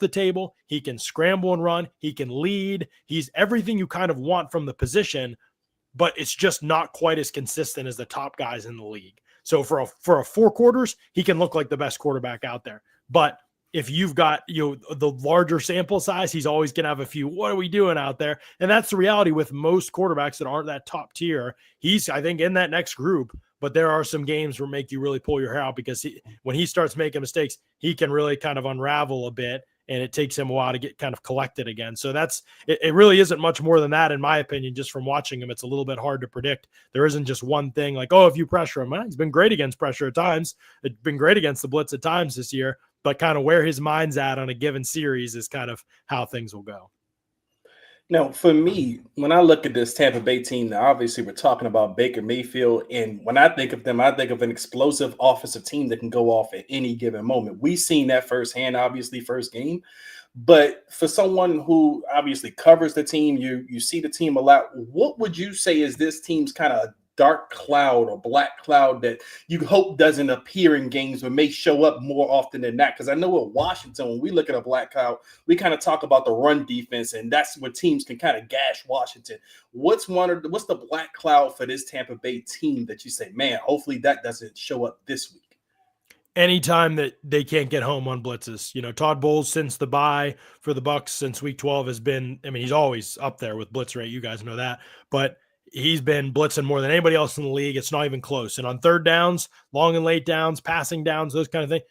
S5: the table. He can scramble and run. He can lead. He's everything you kind of want from the position, but it's just not quite as consistent as the top guys in the league. So for a 4 quarters, he can look like the best quarterback out there. But if you've got the larger sample size, he's always going to have a few, what are we doing out there? And that's the reality with most quarterbacks that aren't that top tier. He's, I think, in that next group, but there are some games where make you really pull your hair out because when he starts making mistakes, he can really kind of unravel a bit, and it takes him a while to get kind of collected again. So it really isn't much more than that, in my opinion. Just from watching him, it's a little bit hard to predict. There isn't just one thing like, oh, if you pressure him, he's been great against pressure at times. It's been great against the blitz at times this year, but kind of where his mind's at on a given series is kind of how things will go.
S3: Now, for me, when I look at this Tampa Bay team, now obviously we're talking about Baker Mayfield, and when I think of them, I think of an explosive offensive team that can go off at any given moment. We've seen that firsthand, obviously, first game. But for someone who obviously covers the team, you see the team a lot. What would you say is this team's kind of dark cloud or black cloud that you hope doesn't appear in games but may show up more often than not? Because I know at Washington, when we look at a black cloud, we kind of talk about the run defense, and that's where teams can kind of gash Washington. What's the black cloud for this Tampa Bay team that you say, man, hopefully that doesn't show up this week?
S5: Anytime that they can't get home on blitzes. Todd Bowles, since the bye for the Bucs since week 12, has been, he's always up there with blitz rate. You guys know that. But he's been blitzing more than anybody else in the league. It's not even close. And on third downs, long and late downs, passing downs, those kind of things,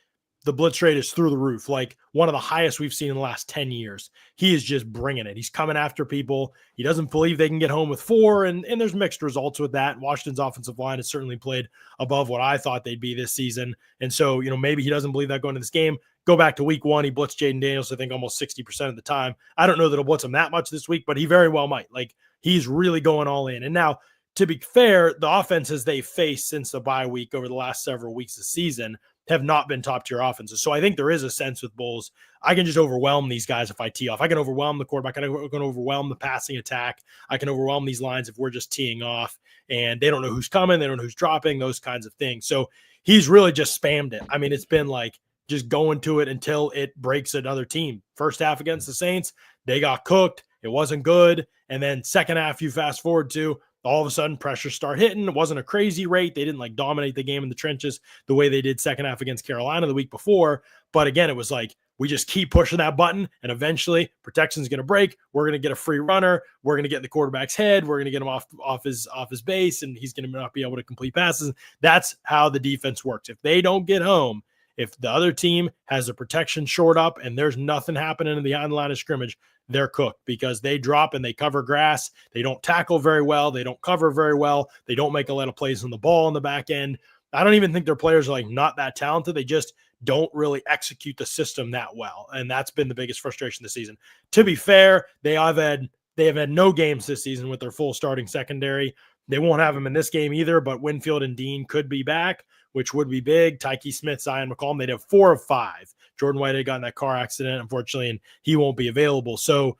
S5: the blitz rate is through the roof, like one of the highest we've seen in the last 10 years. He is just bringing it. He's coming after people. He doesn't believe they can get home with 4, and there's mixed results with that. Washington's offensive line has certainly played above what I thought they'd be this season. And so, maybe he doesn't believe that going into this game. Go back to week 1, he blitzed Jaden Daniels, I think, almost 60% of the time. I don't know that he'll blitz him that much this week, but he very well might. Like, he's really going all in. And now, to be fair, the offenses they faced since the bye week over the last several weeks of the season have not been top-tier offenses. So I think there is a sense with Bulls, I can just overwhelm these guys if I tee off. I can overwhelm the quarterback. I can overwhelm the passing attack. I can overwhelm these lines if we're just teeing off, and they don't know who's coming. They don't know who's dropping, those kinds of things. So he's really just spammed it. It's been like just going to it until it breaks another team. First half against the Saints, they got cooked. It wasn't good. And then second half, you fast forward to, all of a sudden pressure start hitting. It wasn't a crazy rate. They didn't dominate the game in the trenches the way they did second half against Carolina the week before. But again, it was like, we just keep pushing that button, and eventually protection's going to break. We're going to get a free runner. We're going to get in the quarterback's head. We're going to get him off his base, and he's going to not be able to complete passes. That's how the defense works. If they don't get home, if the other team has a protection short up and there's nothing happening in the on line of scrimmage, they're cooked because they drop and they cover grass. They don't tackle very well. They don't cover very well. They don't make a lot of plays on the ball on the back end. I don't even think their players are not that talented. They just don't really execute the system that well. And that's been the biggest frustration this season. To be fair, they have had no games this season with their full starting secondary. They won't have them in this game either, but Winfield and Dean could be back, which would be big. Tyke Smith, Zion McCollum, they'd have 4 of 5. Jordan Whitehead got in that car accident, unfortunately, and he won't be available. So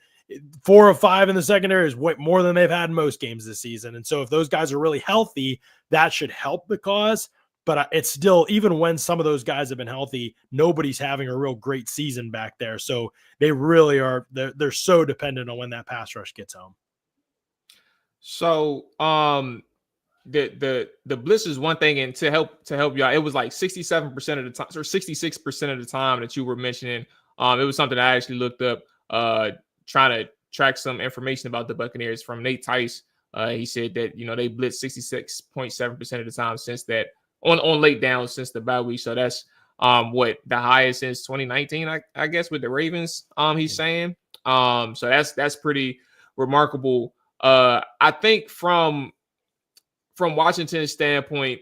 S5: 4 of 5 in the secondary is way more than they've had in most games this season. And so if those guys are really healthy, that should help the cause. But it's still, even when some of those guys have been healthy, nobody's having a real great season back there. So they really are, they're so dependent on when that pass rush gets home.
S2: So the blitz is one thing, and to help y'all, it was like 67% of the time or 66% of the time that you were mentioning. It was something I actually looked up, trying to track some information about the Buccaneers from Nate Tice. He said that they blitzed 66.7% of the time since that on late downs since the bye week. So that's what the highest since 2019, I guess, with the Ravens. He's saying. So that's pretty remarkable. I think from Washington's standpoint,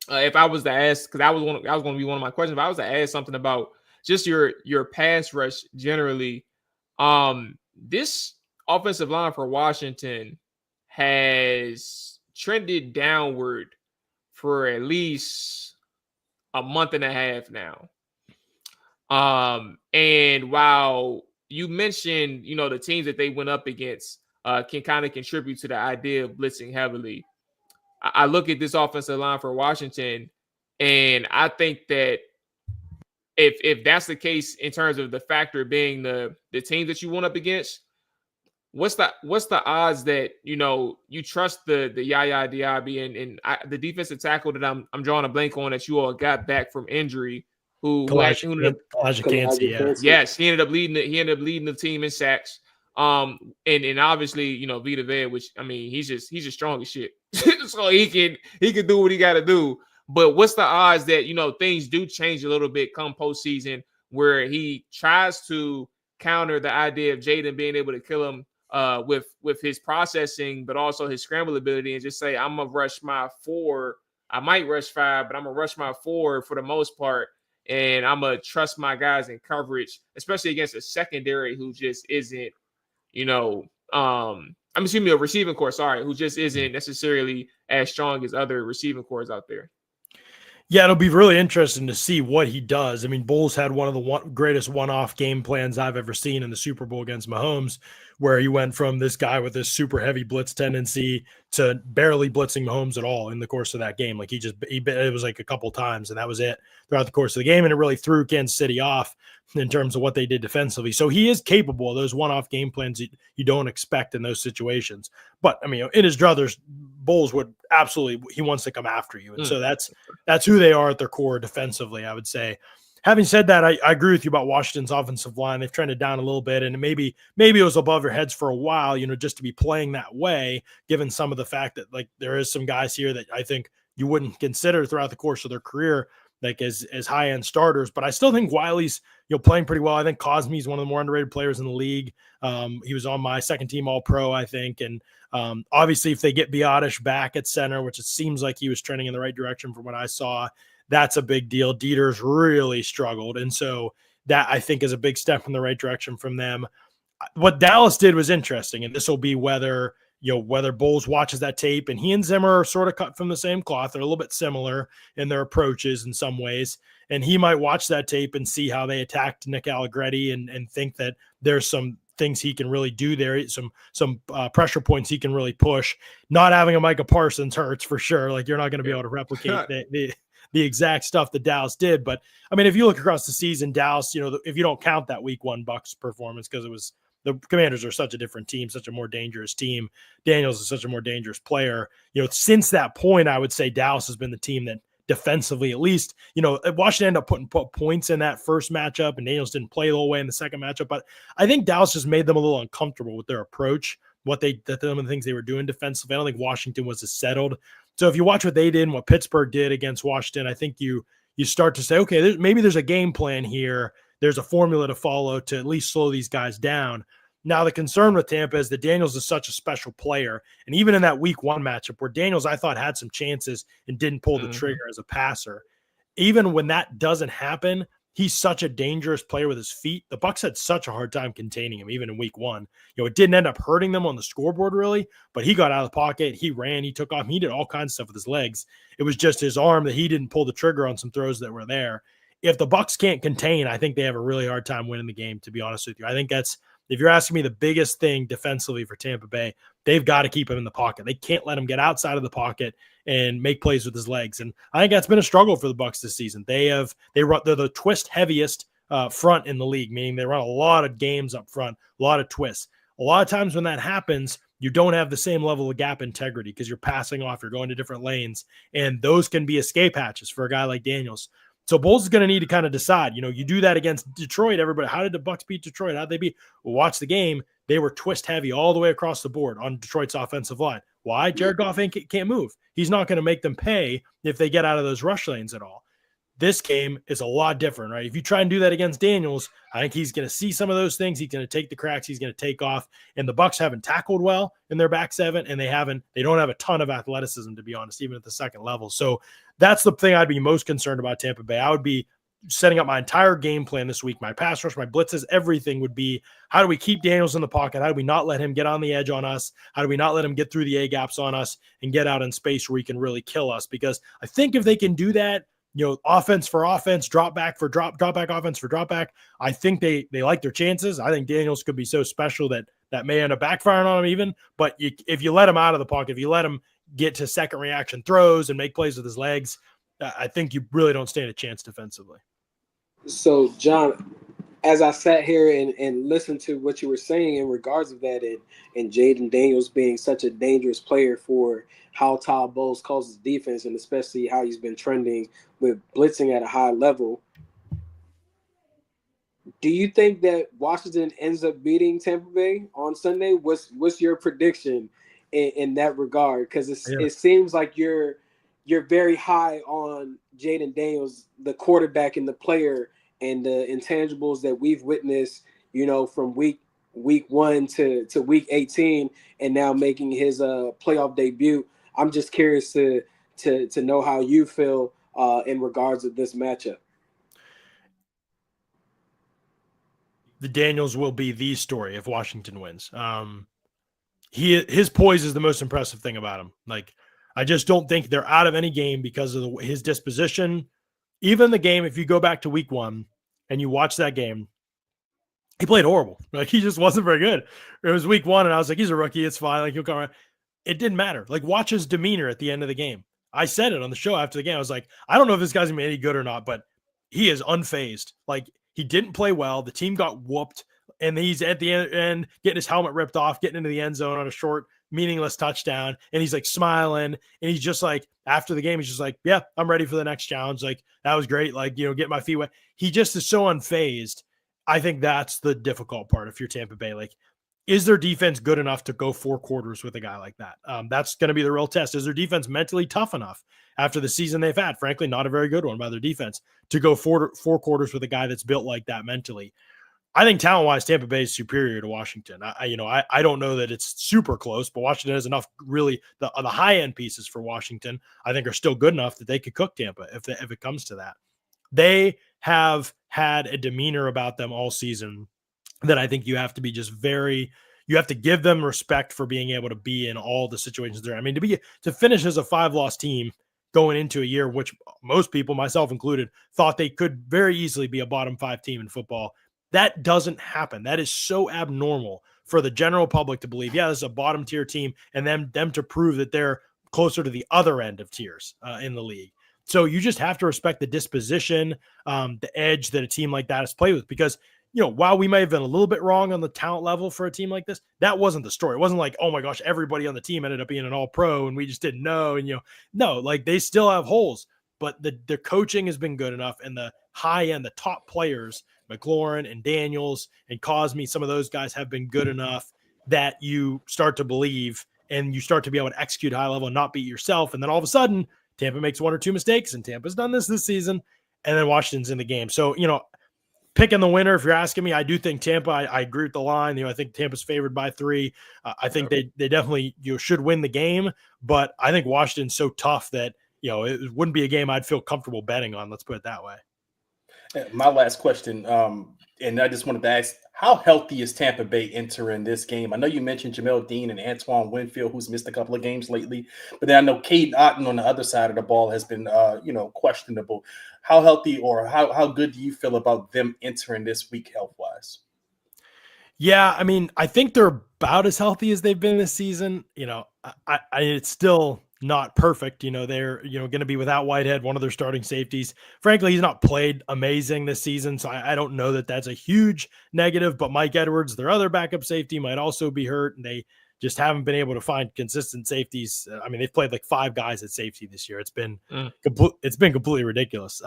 S2: if I was to ask, because that was going to be one of my questions, if I was to ask something about just your pass rush generally, this offensive line for Washington has trended downward for at least a month and a half now. And while you mentioned, the teams that they went up against can kind of contribute to the idea of blitzing heavily, I look at this offensive line for Washington, and I think that if that's the case in terms of the factor being the teams that you went up against, what's the odds that you trust the Yaya Diaby and the defensive tackle that I'm drawing a blank on that you all got back from injury, who ended up yes, he ended up leading the team in sacks. And obviously, Vita Vea, which I mean, he's just strong as shit. So he can do what he got to do. But what's the odds that things do change a little bit come postseason, where he tries to counter the idea of Jaden being able to kill him with his processing, but also his scramble ability, and just say, I'm gonna rush my 4. I might rush 5, but I'm gonna rush my 4 for the most part, and I'm gonna trust my guys in coverage, especially against a secondary who just isn't, I'm assuming a receiving corps, who just isn't necessarily as strong as other receiving corps out there.
S5: Yeah, it'll be really interesting to see what he does. I mean, Bulls had one of the greatest one-off game plans I've ever seen in the Super Bowl against Mahomes, where he went from this guy with this super heavy blitz tendency to barely blitzing Mahomes at all in the course of that game. Like it was like a couple times, and that was it throughout the course of the game, and it really threw Kansas City off in terms of what they did defensively. So he is capable of those one-off game plans you don't expect in those situations. But I mean, in his druthers, Bulls would absolutely, he wants to come after you. And so that's who they are at their core defensively, I would say. Having said that, I agree with you about Washington's offensive line. They've trended down a little bit, and maybe it was above your heads for a while, just to be playing that way, given some of the fact that like there is some guys here that I think you wouldn't consider throughout the course of their career, like as high-end starters. But I still think Wiley's playing pretty well. I think Cosme's one of the more underrated players in the league. He was on my second team All-Pro, I think. And obviously if they get Biotish back at center, which it seems like he was trending in the right direction from what I saw, that's a big deal. Dieter's really struggled. And so that I think is a big step in the right direction from them. What Dallas did was interesting, and this will be whether Bowles watches that tape, and he and Zimmer are sort of cut from the same cloth. They're a little bit similar in their approaches in some ways. And he might watch that tape and see how they attacked Nick Allegretti and think that there's some things he can really do there, some pressure points he can really push. Not having a Micah Parsons hurts for sure. Like you're not going to be able to replicate the exact stuff that Dallas did. But I mean, if you look across the season, Dallas, if you don't count that week 1 Bucs performance, because it was the Commanders are such a different team, such a more dangerous team. Daniels is such a more dangerous player. Since that point, I would say Dallas has been the team that defensively, at least, Washington ended up putting points in that first matchup, and Daniels didn't play the whole way in the second matchup. But I think Dallas just made them a little uncomfortable with their approach, some of the things they were doing defensively. I don't think Washington was as settled. So if you watch what they did and what Pittsburgh did against Washington, I think you start to say, okay, maybe there's a game plan here. There's a formula to follow to at least slow these guys down. Now, the concern with Tampa is that Daniels is such a special player. And even in that week 1 matchup where Daniels, I thought, had some chances and didn't pull the trigger as a passer, even when that doesn't happen, he's such a dangerous player with his feet. The Bucs had such a hard time containing him, even in week 1. It didn't end up hurting them on the scoreboard really, but he got out of the pocket. He ran, he took off, he did all kinds of stuff with his legs. It was just his arm that he didn't pull the trigger on some throws that were there. If the Bucs can't contain, I think they have a really hard time winning the game, to be honest with you. I think that's, if you're asking me the biggest thing defensively for Tampa Bay, they've got to keep him in the pocket. They can't let him get outside of the pocket and make plays with his legs. And I think that's been a struggle for the Bucs this season. They're the twist heaviest front in the league, meaning they run a lot of games up front, a lot of twists. A lot of times when that happens, you don't have the same level of gap integrity because you're passing off, you're going to different lanes, and those can be escape hatches for a guy like Daniels. So Bulls is going to need to kind of decide, you do that against Detroit. Everybody, how did the Bucs beat Detroit? How'd they beat? Well, watch the game. They were twist heavy all the way across the board on Detroit's offensive line. Why? Jared Goff can't move. He's not going to make them pay if they get out of those rush lanes at all. This game is a lot different, right? If you try and do that against Daniels, I think he's going to see some of those things. He's going to take the cracks. He's going to take off. And the Bucs haven't tackled well in their back seven, and they don't have a ton of athleticism, to be honest, even at the second level. So that's the thing I'd be most concerned about Tampa Bay. I would be setting up my entire game plan this week, my pass rush, my blitzes, everything would be, how do we keep Daniels in the pocket? How do we not let him get on the edge on us? How do we not let him get through the A-gaps on us and get out in space where he can really kill us? Because I think if they can do that, offense for offense, drop back offense for drop back, I think they like their chances. I think Daniels could be so special that may end up backfiring on him even. But if you let him out of the pocket, if you let him get to second reaction throws and make plays with his legs, I think you really don't stand a chance defensively.
S4: So, John, as I sat here and listened to what you were saying in regards of that, and Jaden Daniels being such a dangerous player for how Todd Bowles calls his defense, and especially how he's been trending with blitzing at a high level. Do you think that Washington ends up beating Tampa Bay on Sunday? What's your prediction in that regard? Because it seems like you're very high on Jaden Daniels, the quarterback and the player, and the intangibles that we've witnessed, from week 1 to week 18, and now making his playoff debut. I'm just curious to know how you feel in regards to this matchup.
S5: The Daniels will be the story if Washington wins. His poise is the most impressive thing about him. Like, I just don't think they're out of any game because of his disposition. Even the game, if you go back to week 1 and you watch that game, he played horrible. Like, he just wasn't very good. It was week 1, and I was like, he's a rookie. It's fine. Like, he'll come around. It didn't matter. Like, watch his demeanor at the end of the game. I said it on the show after the game. I was like, I don't know if this guy's gonna be any good or not, but he is unfazed. Like, he didn't play well. The team got whooped, and he's at the end getting his helmet ripped off, getting into the end zone on a short, meaningless touchdown, and he's like smiling, and he's just like, after the game, he's just like, yeah, I'm ready for the next challenge. Like, that was great. Like, get my feet wet. He just is so unfazed. I think that's the difficult part if you're Tampa Bay. Like, is their defense good enough to go 4 quarters with a guy like that? That's going to be the real test. Is their defense mentally tough enough after the season they've had? Frankly, not a very good one by their defense to go 4 quarters with a guy that's built like that mentally. I think talent-wise, Tampa Bay is superior to Washington. I don't know that it's super close, but Washington has enough really the high-end pieces for Washington, I think, are still good enough that they could cook Tampa if it comes to that. They have had a demeanor about them all season that I think you have to be you have to give them respect for being able to be in all the situations they're in. I mean, to finish as a 5-loss team going into a year, which most people, myself included, thought they could very easily be a bottom 5 team in football. That doesn't happen. That is so abnormal for the general public to believe, yeah, this is a bottom tier team, and them to prove that they're closer to the other end of tiers in the league. So you just have to respect the disposition, the edge that a team like that has played with, because while we may have been a little bit wrong on the talent level for a team like this, that wasn't the story. It wasn't like, oh my gosh, everybody on the team ended up being an all-pro and we just didn't know. And, no, like, they still have holes, but the coaching has been good enough, and the high end, the top players, McLaurin and Daniels and Cosme, some of those guys have been good enough that you start to believe and you start to be able to execute high level and not beat yourself. And then all of a sudden, Tampa makes 1 or 2 mistakes, and Tampa's done this season, and then Washington's in the game. So, picking the winner, if you're asking me, I do think Tampa. I agree with the line. I think Tampa's favored by 3. I think they definitely should win the game, but I think Washington's so tough that it wouldn't be a game I'd feel comfortable betting on. Let's put it that way.
S3: My last question, and I just wanted to ask, how healthy is Tampa Bay entering this game? I know you mentioned Jamel Dean and Antoine Winfield, who's missed a couple of games lately, but then I know Cade Otton on the other side of the ball has been, questionable. How healthy or how good do you feel about them entering this week health-wise?
S5: Yeah, I mean, I think they're about as healthy as they've been this season. It's still not perfect. They're, going to be without Whitehead, one of their starting safeties. Frankly, he's not played amazing this season, so I don't know that that's a huge negative, but Mike Edwards, their other backup safety, might also be hurt, and they just haven't been able to find consistent safeties. I mean, they've played like 5 guys at safety this year. It's been completely ridiculous.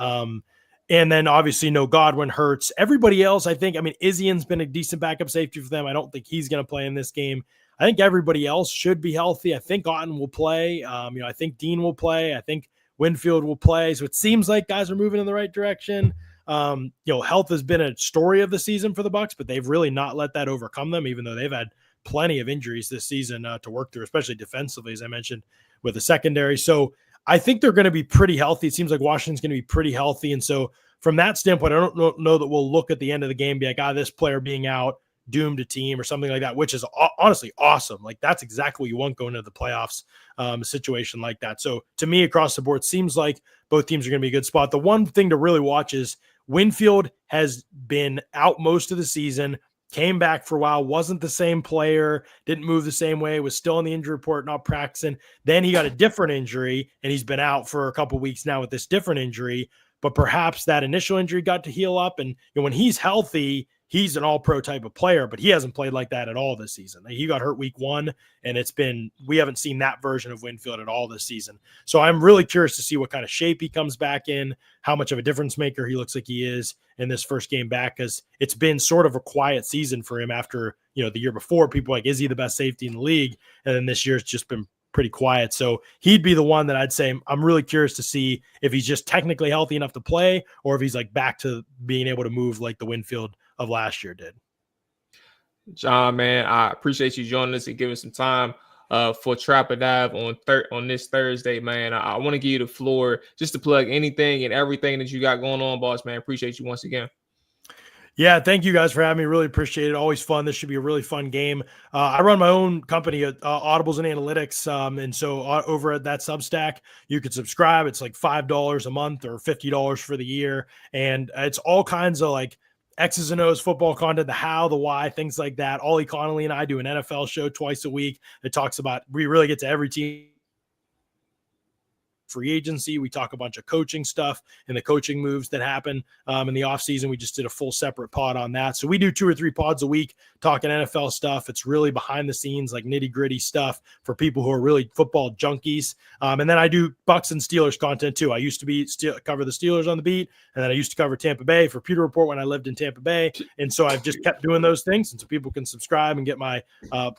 S5: And then obviously no Godwin hurts. Everybody else, I think, Izzian's been a decent backup safety for them. I don't think he's going to play in this game. I think everybody else should be healthy. I think Otton will play. I think Dean will play. I think Winfield will play. So it seems like guys are moving in the right direction. Health has been a story of the season for the Bucs, but they've really not let that overcome them, even though they've had plenty of injuries this season to work through, especially defensively, as I mentioned, with the secondary. So I think they're going to be pretty healthy. It seems like Washington's going to be pretty healthy. And so from that standpoint, I don't know that we'll look at the end of the game, be like, this player being out doomed a team or something like that, which is honestly awesome. Like, that's exactly what you want going into the playoffs, a situation like that. So to me, across the board, seems like both teams are going to be a good spot. The one thing to really watch is Winfield has been out most of the season, came back for a while, wasn't the same player, didn't move the same way, was still on the injury report, not practicing. Then he got a different injury, and he's been out for a couple of weeks now with this different injury. but perhaps that initial injury got to heal up. And when he's healthy, he's an all-pro type of player, but he hasn't played like that at all this season. He got hurt week 1, and we haven't seen that version of Winfield at all this season. So I'm really curious to see what kind of shape he comes back in, how much of a difference maker he looks like he is in this first game back, because it's been sort of a quiet season for him after, the year before. People like, is he the best safety in the league? And then this year's just been pretty quiet. So he'd be the one that I'd say I'm really curious to see if he's just technically healthy enough to play, or if he's like back to being able to move like the Winfield of last year did.
S2: John, man, I appreciate you joining us and giving some time for Trap or Dive on this Thursday, man. I want to give you the floor just to plug anything and everything that you got going on, boss, man. Appreciate you once again.
S5: Yeah, thank you guys for having me. Really appreciate it. Always fun. This should be a really fun game. I run my own company, Audibles and Analytics, and so over at that Substack, you can subscribe. It's like $5 a month or $50 for the year, and it's all kinds of like X's and O's football content, the how, the why, things like that. Ollie Connolly and I do an NFL show twice a week that talks about, we really get to every team. Free agency. We talk a bunch of coaching stuff and the coaching moves that happen in the offseason. We just did a full separate pod on that. So we do 2 or 3 pods a week talking NFL stuff. It's really behind the scenes, like nitty gritty stuff for people who are really football junkies. And then I do Bucs and Steelers content too. I used to cover the Steelers on the beat, and then I used to cover Tampa Bay for Pewter Report when I lived in Tampa Bay. And so I've just kept doing those things. And so people can subscribe and get my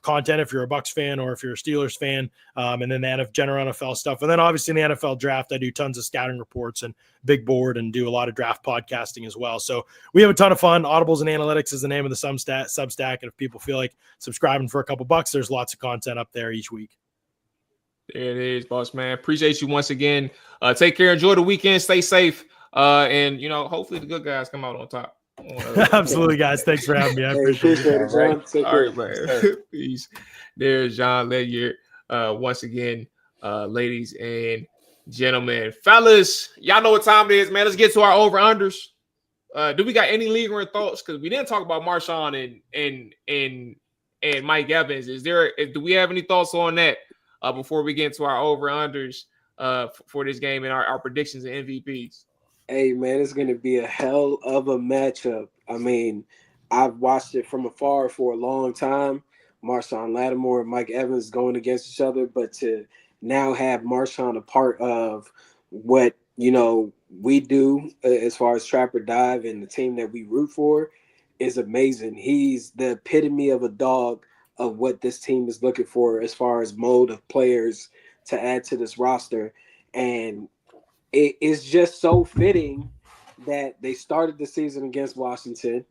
S5: content if you're a Bucs fan or if you're a Steelers fan. And then the general NFL stuff. And then obviously in the NFL draft, I do tons of scouting reports and big board and do a lot of draft podcasting as well. So we have a ton of fun. Audibles and Analytics is the name of the Substack. And if people feel like subscribing for a couple bucks, there's lots of content up there each week.
S2: There it is, boss, man. Appreciate you once again. Take care. Enjoy the weekend. Stay safe. And, hopefully the good guys come out on top.
S5: Absolutely, guys. Thanks for having me. I appreciate it.
S4: John.
S2: All right, man. Peace. There's Jon Ledyard once again, ladies and gentlemen. Fellas, y'all know what time it is, man. Let's get to our over-unders. Do we got any lingering thoughts? Because we didn't talk about Marshawn and Mike Evans. Do we have any thoughts on that before we get into our over-unders for this game and our predictions and MVPs?
S4: Hey, man, it's going to be a hell of a matchup. I mean, I've watched it from afar for a long time. Marshawn Lattimore and Mike Evans going against each other, but to now have Marshawn a part of what, we do as far as Trap or Dive and the team that we root for is amazing. He's the epitome of a dog of what this team is looking for as far as mode of players to add to this roster. And it is just so fitting that they started the season against Washington.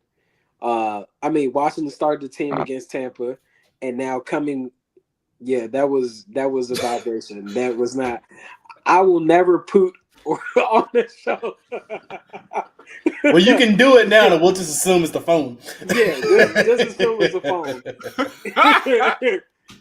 S4: Washington started the team against Tampa, and now that was a vibration. That was not. I will never poot on the show.
S3: Well, you can do it now, and we'll just assume it's the phone.
S4: Yeah, just assume it's the phone.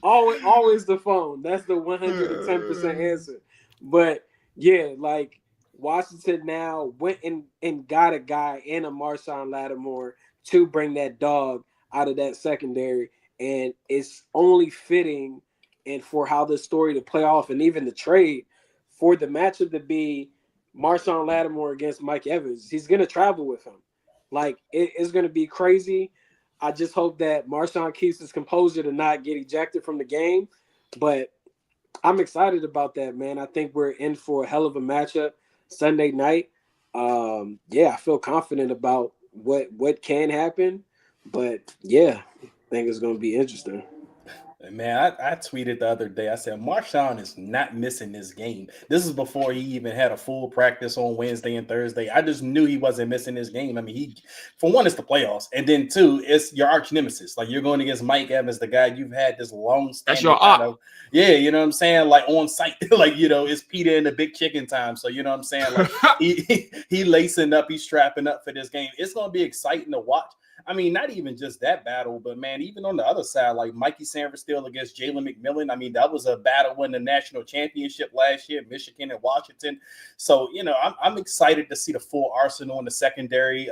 S4: always the phone. That's the 110% answer. But yeah, like Washington now went and got a guy in a Marshawn Lattimore to bring that dog out of that secondary, and it's only fitting and for how the story to play off and even the trade for the matchup to be Marshawn Lattimore against Mike Evans. He's going to travel with him. Like, it's going to be crazy. I just hope that Marshawn keeps his composure to not get ejected from the game. But I'm excited about that, man. I think we're in for a hell of a matchup Sunday night. I feel confident about what can happen. But, yeah, I think it's going to be interesting.
S3: Man, I tweeted the other day. I said, Marshawn is not missing this game. This is before he even had a full practice on Wednesday and Thursday. I just knew he wasn't missing this game. I mean, for one, it's the playoffs. And then two, it's your arch nemesis. Like, you're going against Mike Evans, the guy you've had this long standing.
S2: That's your op.
S3: Yeah, you know what I'm saying? Like, on site. Like, it's Peter and the Big Chicken time. So, you know what I'm saying? Like, he lacing up. He's strapping up for this game. It's going to be exciting to watch. I mean, not even just that battle, but man, even on the other side, like Mikey Sanderstill against Jalen McMillan. I mean, that was a battle in the national championship last year, Michigan and Washington. So, you know, I'm excited to see the full arsenal in the secondary.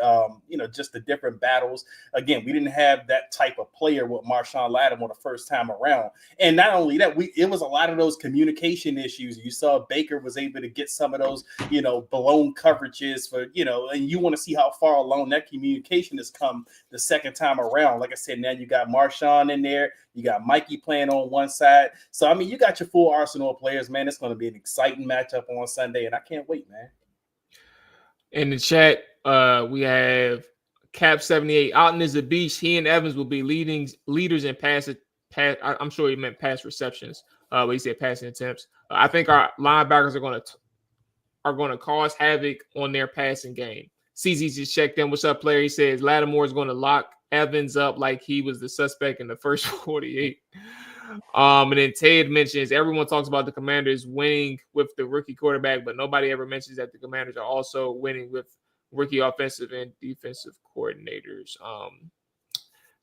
S3: You know, just the different battles. Again, we didn't have that type of player with Marshawn Lattimore the first time around. And not only that, it was a lot of those communication issues. You saw Baker was able to get some of those, you know, blown coverages for, you know, and you want to see how far along that communication has come the second time around. Like I said, now you got Marshawn in there, you got Mikey playing on one side. So, I mean, you got your full arsenal of players, man. It's going to be an exciting matchup on Sunday, and I can't wait, man.
S2: In the chat, we have Cap 78. Alton is a beast. He and Evans will be leaders in pass. I'm sure he meant pass receptions, but he said passing attempts. I think our linebackers are going to cause havoc on their passing game. CZ just checked in. What's up, player? He says Lattimore is going to lock Evans up like he was the suspect in the first 48. And then Ted mentions everyone talks about the Commanders winning with the rookie quarterback, but nobody ever mentions that the Commanders are also winning with rookie offensive and defensive coordinators.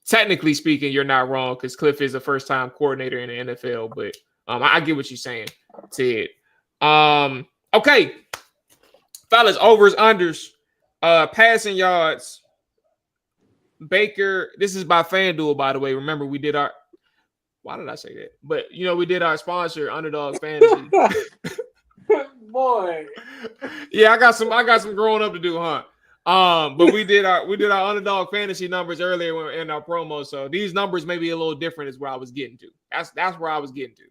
S2: Technically speaking, you're not wrong because Cliff is a first-time coordinator in the NFL, but I get what you're saying, Ted. Okay, fellas, overs, unders, passing yards. Baker, this is by FanDuel, by the way. Remember, we did our. Why did I say that? But you know, we did our sponsor, Underdog Fantasy.
S4: Boy,
S2: yeah, I got some growing up to do, huh? But we did our Underdog Fantasy numbers earlier in our promo, so these numbers may be a little different. Is where I was getting to. That's where I was getting to.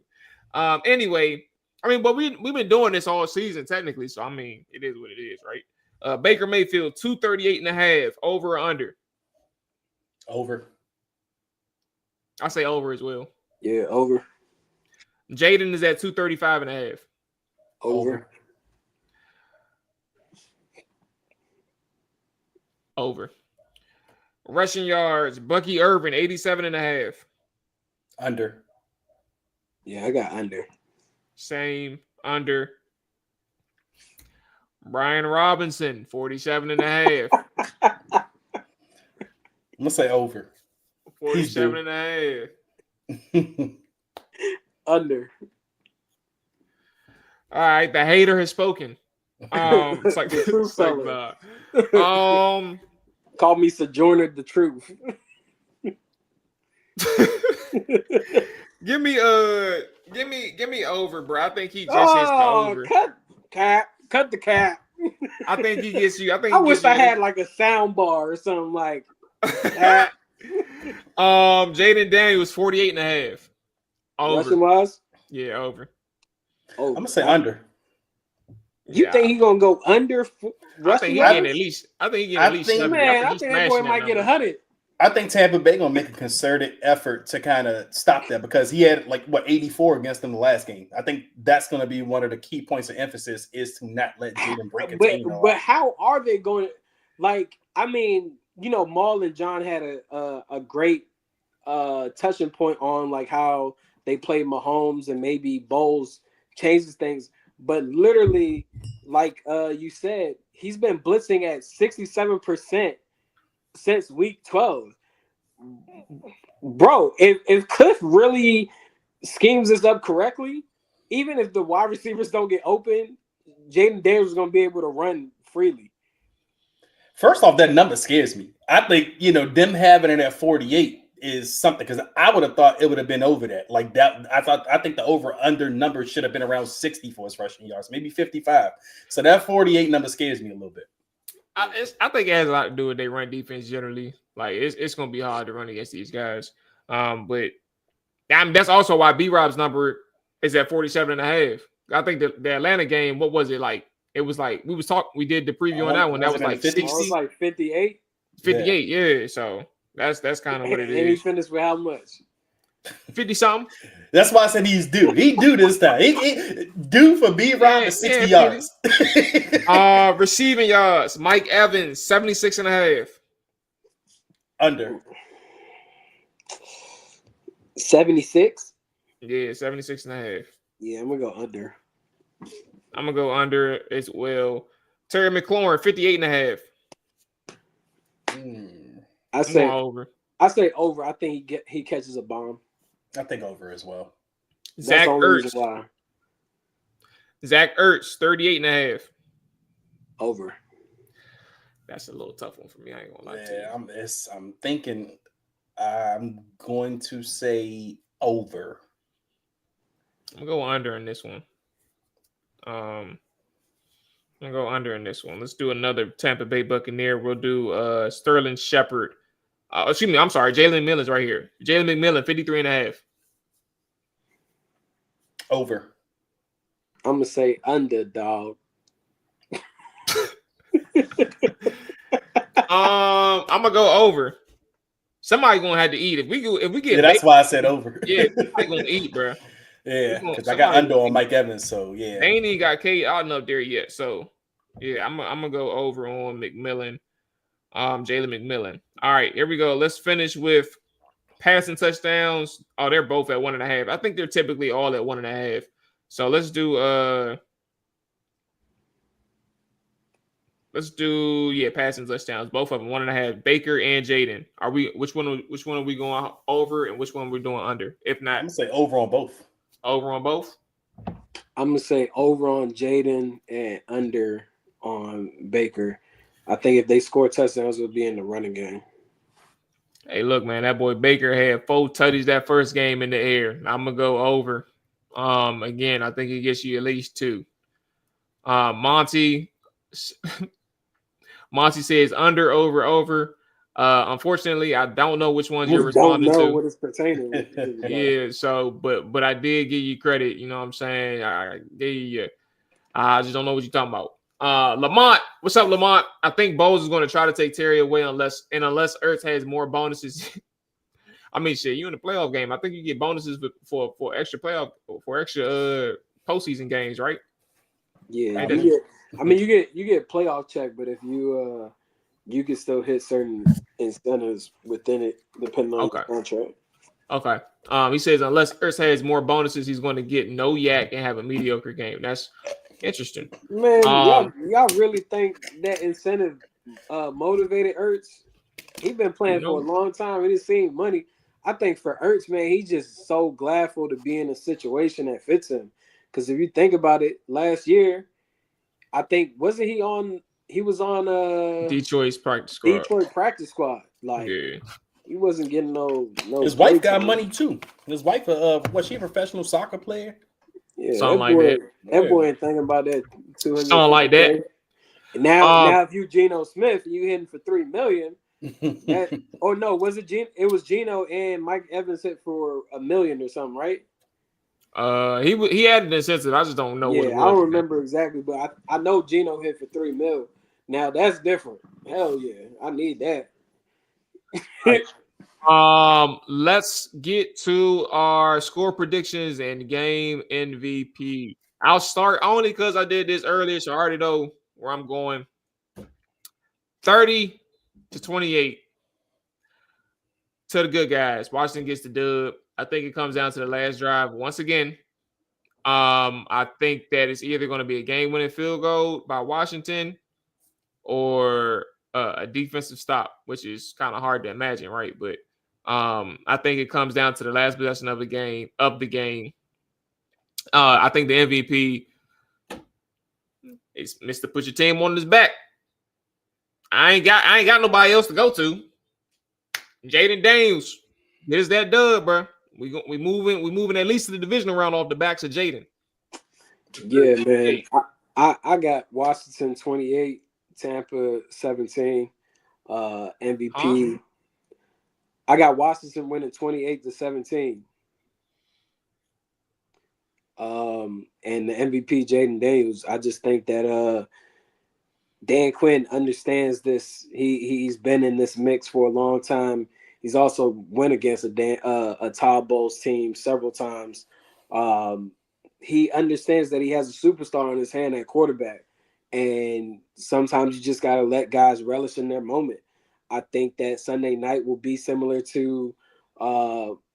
S2: Anyway, I mean, but we've been doing this all season technically, so I mean, it is what it is, right? Baker Mayfield 238.5 over or under.
S3: Over.
S2: I say over as well.
S4: Yeah, over.
S2: Jaden is at 235.5.
S4: Over.
S2: Over. Rushing yards, Bucky Irvin 87.5.
S3: Under.
S4: Yeah, I got under.
S2: Same, under. Brian Robinson 47.5.
S3: I'm gonna say over.
S2: 47.5.
S4: Under.
S2: All right, the hater has spoken. It's like,
S4: Truth call me Sojourner the Truth.
S2: Give me over, bro. I think he just hits the over.
S4: Cut the cap.
S2: I think he gets you.
S4: I wish I had like a sound bar or something like that.
S2: Jaden Daniels 48.5. Over.
S4: Rushing was?
S2: Yeah, over.
S3: I'm gonna say under.
S4: You think he's gonna go under?
S2: I think he getting at least. I think he getting at least.
S4: I think that boy might get 100.
S3: I think Tampa Bay gonna make a concerted effort to kind of stop that because he had 84 against them the last game. I think that's gonna be one of the key points of emphasis is to not let Jaden break a container.
S4: But how are they going? I mean, you know, Mual and John had a great touching point on like how they play Mahomes and maybe Bowles changes things. But literally, like you said, he's been blitzing at 67% since week 12. Bro, if Cliff really schemes this up correctly, even if the wide receivers don't get open, Jaden Daniels is going to be able to run freely.
S3: First off, that number scares me. I think, you know, them having it at 48 is something because I would have thought it would have been over that. Like that, I think the over-under number should have been around 60 for his rushing yards, maybe 55. So that 48 number scares me a little bit.
S2: I think it has a lot to do with their run defense generally. Like it's going to be hard to run against these guys. But that's also why B-Rob's number is at 47.5. I think the Atlanta game, what was it like? It was like we did the preview on that one. That was like 60.
S4: It was like 58.
S2: 58, yeah. So that's kind of what it is.
S4: And he finished with how much?
S2: 50 something.
S3: That's why I said he's due. He due this time. He due for B-Rob to 60 yards.
S2: Receiving yards, Mike Evans 76.5.
S3: Under.
S4: 76.
S2: Yeah, 76.5.
S4: Yeah, I'm gonna go under.
S2: I'm gonna go under as well. Terry McLaurin 58.5.
S4: I say over. I think he catches a bomb.
S3: I think over as well.
S2: Zach Ertz. Zach Ertz, 38.5.
S4: Over.
S2: That's a little tough one for me. I ain't gonna lie to you.
S3: I'm thinking I'm going to say over.
S2: I'm gonna go under in this one. I'm gonna go under in this one. Let's do another Tampa Bay Buccaneer. We'll do Sterling Shepard. Excuse me, I'm sorry. Jalen McMillan's right here. Jalen McMillan, 53.5.
S3: Over.
S4: I'm gonna say underdog.
S2: I'm gonna go over. Somebody gonna have to eat. If we get
S3: yeah, that's why I said over.
S2: Yeah, somebody gonna eat, bro.
S3: Yeah, because I got under on Mike Evans, so yeah.
S2: They ain't even got Kate out up there yet, so yeah, I'm gonna go over on McMillan, Jalen McMillan. All right, here we go. Let's finish with passing touchdowns. Oh, they're both at 1.5. I think they're typically all at 1.5. So let's do passing touchdowns. Both of them 1.5. Baker and Jaden. Which one are we going over and which one we're doing under? If not,
S3: I'm gonna say over on both.
S2: Over on both?
S4: I'm gonna say over on Jaden and under on Baker. I think if they score touchdowns, it'll be in the running game.
S2: Hey, look, man, that boy Baker had 4 tutties that first game in the air. I'm gonna go over. Again, I think he gets you at least 2. Monty says under, over. Unfortunately, I don't know which ones you're responding to.
S4: What it's pertaining to.
S2: Yeah, so but I did give you credit. You know what I'm saying? I gave you. I just don't know what you're talking about. Lamont, what's up, Lamont? I think Bowles is going to try to take Terry away unless Ertz has more bonuses. I mean, shit, you in the playoff game. I think you get bonuses for extra postseason games, right?
S4: Yeah, you get playoff check, but if you can still hit certain incentives within it, depending on the contract. Okay.
S2: He says unless Ertz has more bonuses, he's going to get no yak and have a mediocre game. That's interesting.
S4: Man, y'all really think that incentive motivated Ertz? He's been playing for a long time and he's seen money. I think for Ertz, man, he's just so gladful to be in a situation that fits him. Because if you think about it, last year, I think he was on
S2: Detroit's practice squad.
S4: Like he wasn't getting no.
S3: His wife got money too. His wife, was she a professional soccer player?
S4: Yeah, something like that. That boy ain't thinking about that.
S2: Something like that.
S4: Now if you Geno Smith, you hitting for $3 million. Was it Geno? It was Geno and Mike Evans hit for $1 million or something, right?
S2: He had an incentive. I just don't know what it was.
S4: I don't remember exactly, but I know Geno hit for $3 million. Now that's different. Hell yeah, I need that.
S2: Let's get to our score predictions and game MVP. I'll start only because I did this earlier, so I already know where I'm going. 30-28 to the good guys. Washington gets the dub. I think it comes down to the last drive once again. I think that it's either going to be a game-winning field goal by Washington or a defensive stop, which is kind of hard to imagine, right? But I think it comes down to the last possession of the game. I think the MVP is Mr. Put Your Team on his back. I ain't got nobody else to go to. Jaden Daniels, there's that dub, bro. We moving at least to the division round off the backs of Jaden.
S4: Yeah, man. I got Washington 28, Tampa 17, MVP. I got Washington winning 28-17. And the MVP Jaden Daniels. I just think that Dan Quinn understands this. He's been in this mix for a long time. He's also went against a Todd Bowles team several times. He understands that he has a superstar in his hand at quarterback, and sometimes you just got to let guys relish in their moment. I think that Sunday night will be similar to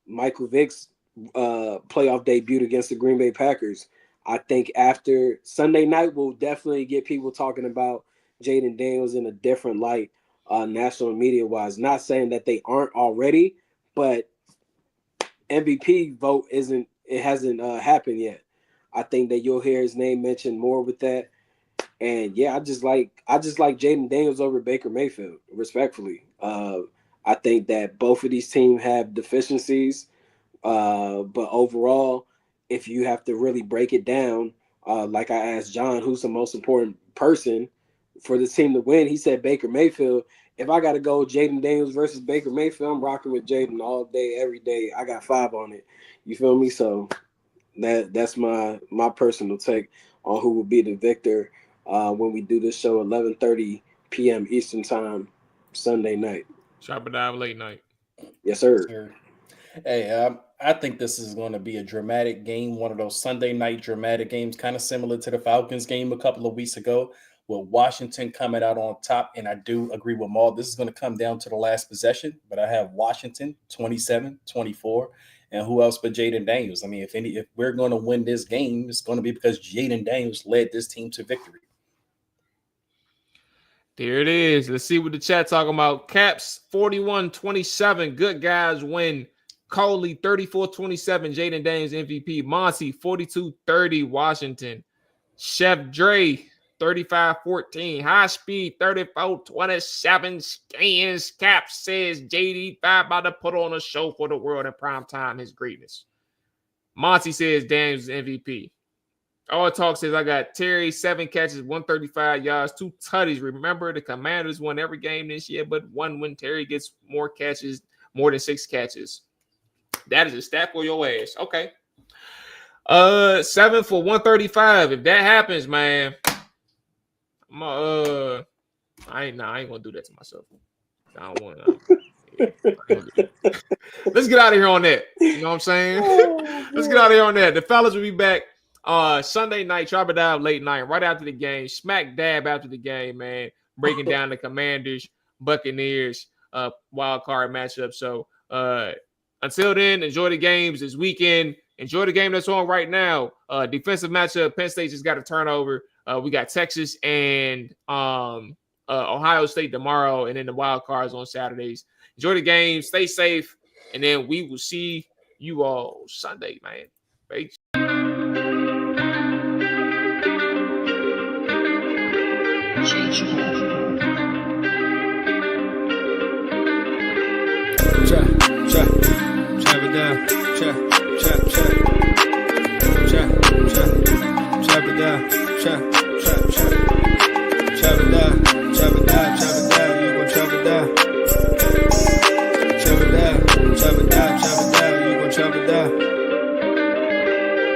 S4: Michael Vick's playoff debut against the Green Bay Packers. I think after Sunday night, we'll definitely get people talking about Jaden Daniels in a different light. national media wise. Not saying that they aren't already, but MVP vote hasn't happened yet. I think that you'll hear his name mentioned more with that. And yeah, I just like Jaden Daniels over Baker Mayfield, respectfully. I think that both of these teams have deficiencies, but overall, if you have to really break it down, like I asked John, who's the most important person for this team to win, he said Baker Mayfield. If I got to go Jaden Daniels versus Baker Mayfield, I'm rocking with Jaden all day, every day. I got 5 on it. You feel me? So that's my personal take on who will be the victor when we do this show 11:30 p.m. Eastern Time, Sunday night.
S2: Chop it down late night.
S4: Yes, sir.
S3: Sure. Hey, I think this is going to be a dramatic game, one of those Sunday night dramatic games, kind of similar to the Falcons game a couple of weeks ago, with Washington coming out on top. And I do agree with Mual. This is going to come down to the last possession, but I have Washington 27-24. And who else but Jaden Daniels? I mean, if we're going to win this game, it's going to be because Jaden Daniels led this team to victory.
S2: There it is. Let's see what the chat talking about. Caps 41-27. Good guys win. Coley 34-27. Jaden Daniels MVP. Monty 42-30. Washington. Chef Dre 35-14. High speed 34-27. Stands. Caps says JD 5 about to put on a show for the world in prime time. His greatness. Monty says Daniels MVP. All Talk says I got Terry 7 catches, 135 yards, 2 tutties. Remember, the Commanders won every game this year, but one when Terry gets more catches, more than 6 catches. That is a stat for your ass. Okay. 7 for 135. If that happens, man, I ain't gonna do that to myself. I don't want to. Let's get out of here on that. You know what I'm saying? Let's get out of here on that. The fellas will be back Sunday night, Chop It Down late night, right after the game, smack dab after the game, man, breaking down the Commanders-Buccaneers wild card matchup. So until then, enjoy the games this weekend. Enjoy the game that's on right now. Defensive matchup, Penn State just got a turnover. We got Texas and Ohio State tomorrow, and then the wild cards on Saturdays. Enjoy the game, stay safe, and then we will see you all Sunday, man. Peace.
S1: Chop it down, chop it down, you gon' chop it down. Chop it down, you gon' chop it down.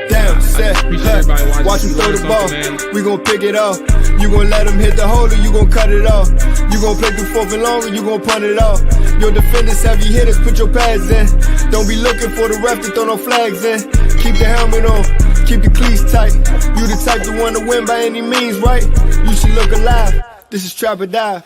S1: Down, set, watch him throw the ball, man. We gon' pick it off. You gon' let him hit the hole or you gon' cut it off. You gon' play through 4th and long or you gon' punt it off. Your defenders, heavy hitters, put your pads in. Don't be looking for the ref to throw no flags in. Keep the helmet on, keep the cleats tight. You the type to want to win by any means, right? You should look alive. This is Trap or Die.